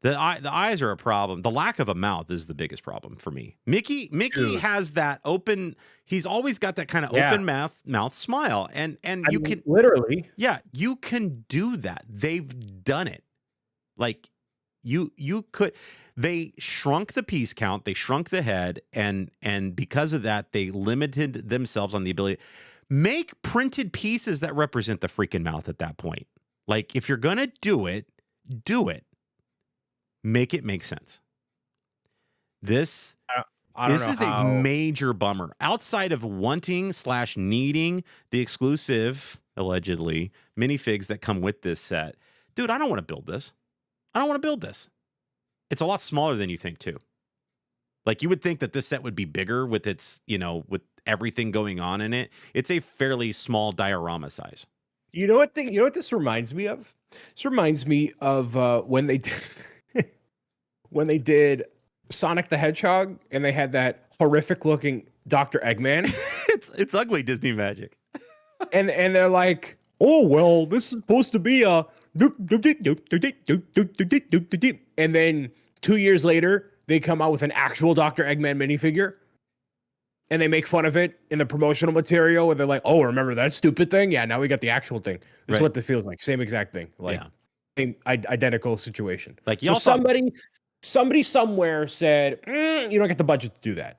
the eyes are a problem. The lack of a mouth is the biggest problem for me. Mickey Dude. has that open. He's always got that kind of open mouth smile, and you can literally, you can do that. They've done it. Like you could. They shrunk the piece count. They shrunk the head, and because of that, they limited themselves on the ability. Make printed pieces that represent the freaking mouth at that point. Like, if you're gonna do it, do it. Make it make sense. This is a major bummer. Outside of wanting / needing the exclusive, allegedly, minifigs that come with this set, dude, I don't want to build this. I don't want to build this. It's a lot smaller than you think, too. Like, you would think that this set would be bigger with its, with everything going on in it. It's a fairly small diorama size. You know what this reminds me of? This reminds me of when they did when they did Sonic the Hedgehog and they had that horrific looking Dr. Eggman. It's ugly Disney magic. and they're like, "Oh, well, this is supposed to be a and then 2 years later, they come out with an actual Dr. Eggman minifigure. And they make fun of it in the promotional material where they're like, "Oh, remember that stupid thing? Yeah, now we got the actual thing." This is what this feels like. Same exact thing. Like, same, identical situation. Like, so somebody somewhere said, "You don't get the budget to do that."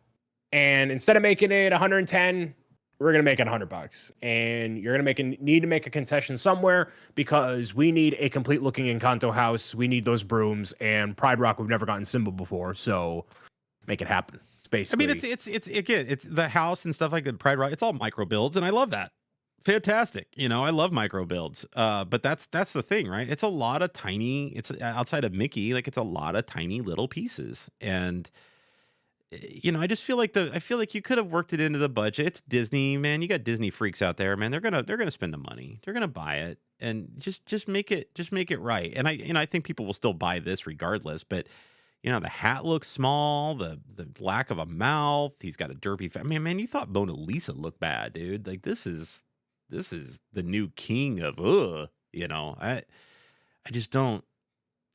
And instead of making it 110, we're gonna make it $100, and you're gonna need to make a concession somewhere because we need a complete looking Encanto house. We need those brooms, and Pride Rock. We've never gotten Simba before, so make it happen. Basically. I mean, it's again, it's the house and stuff like the Pride Rock. It's all micro builds, and I love that. Fantastic. I love micro builds. But that's the thing, right? It's a lot of tiny. It's outside of Mickey, like, it's a lot of tiny little pieces, and I just feel like you could have worked it into the budget. It's Disney, man. You got Disney freaks out there, man. They're gonna spend the money. They're gonna buy it, and just make it right. And I think people will still buy this regardless, but. The hat looks small, the lack of a mouth. He's got a derpy face. I mean, man, you thought Mona Lisa looked bad, dude. Like, this is the new king of I just don't.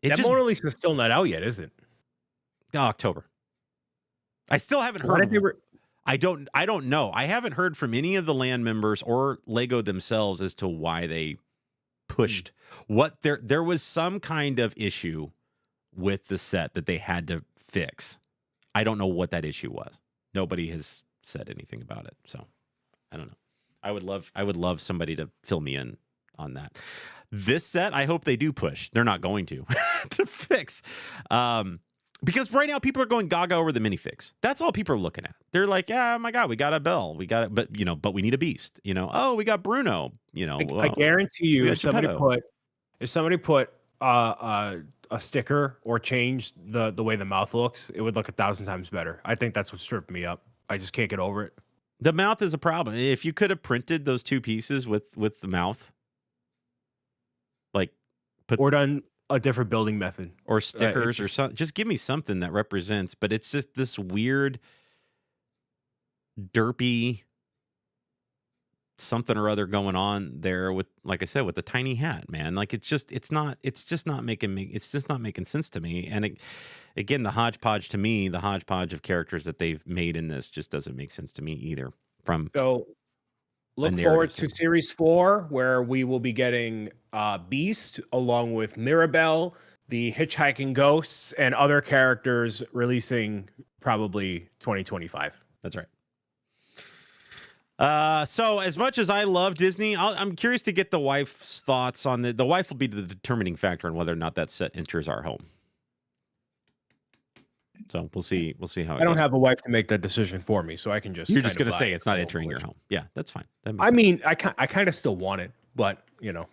Mona Lisa's still not out yet, is it? October. I still haven't heard. I don't know. I haven't heard from any of the land members or Lego themselves as to why they pushed what there was some kind of issue with the set that they had to fix. I don't know what that issue was. Nobody has said anything about it. So I don't know. I would love somebody to fill me in on that. This set, I hope they do push. They're not going to fix. Because right now people are going gaga over the minifigs. That's all people are looking at. They're like, "Yeah, oh my God, we got a Belle. We got it, but we need a Beast. Oh, we got Bruno. I guarantee you, if somebody put a sticker or changed the way the mouth looks, it would look 1,000 times better. I think that's what stripped me up. I just can't get over it. The mouth is a problem. If you could have printed those two pieces with the mouth, like or done a different building method or stickers or something, just give me something that represents. But it's just this weird, derpy something or other going on there with, like I said, with the tiny hat, man. Like, it's just not making sense to me. And again, the hodgepodge of characters that they've made in this just doesn't make sense to me either. Look narrative forward to standpoint. Series 4, where we will be getting Beast along with Mirabelle, the Hitchhiking Ghosts, and other characters releasing probably 2025. That's right. So as much as I love Disney, I'm curious to get the wife's thoughts on the wife will be the determining factor on whether or not that set enters our home. So we'll see how it I don't goes. have a wife to make that decision for me, so I can just. You're just kind going of to say buy it's not it entering your home. Yeah, that's fine. That makes I sense. mean, I kind of still want it, but you know.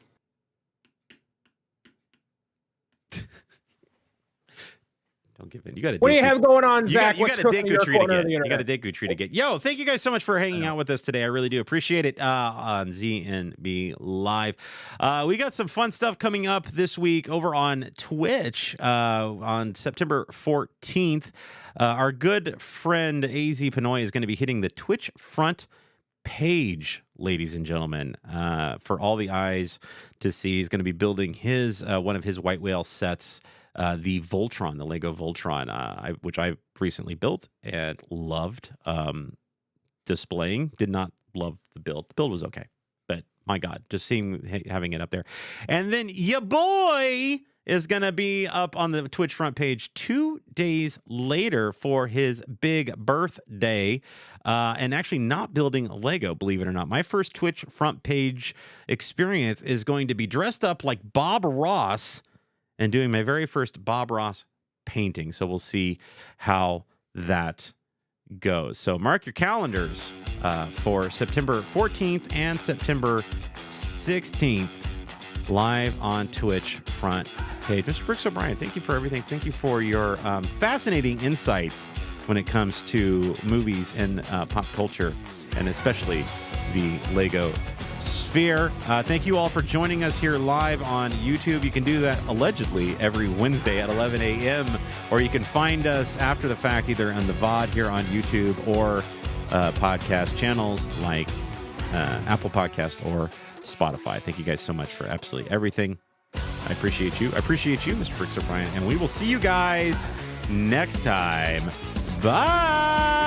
Don't give in. You got a What do you Deku have going on, You Zach? got What's a cooking in Deku your tree to corner of get. the You got a internet? Deku tree to get. Yo, thank you guys so much for hanging out with us today. I really do appreciate it on ZNB Live. We got some fun stuff coming up this week over on Twitch on September 14th. Our good friend AZ Pinoy is going to be hitting the Twitch front page, ladies and gentlemen, for all the eyes to see. He's going to be building his one of his White Whale sets, the Voltron, the Lego Voltron, which I recently built and loved displaying. Did not love the build. The build was okay, but my God, just having it up there. And then your boy is going to be up on the Twitch front page 2 days later for his big birthday, and actually not building Lego, believe it or not. My first Twitch front page experience is going to be dressed up like Bob Ross and doing my very first Bob Ross painting. So we'll see how that goes. So mark your calendars for September 14th and September 16th. Live on Twitch front page. Mr. Brooks O'Brien, thank you for everything. Thank you for your fascinating insights when it comes to movies and pop culture, and especially the Lego sphere. Thank you all for joining us here live on YouTube. You can do that allegedly every Wednesday at 11 a.m., or you can find us after the fact either on the VOD here on YouTube or podcast channels like Apple Podcast or Spotify. Thank you guys so much for absolutely everything. I appreciate you. I appreciate you, Mr. Brooks O'Brien. And we will see you guys next time. Bye.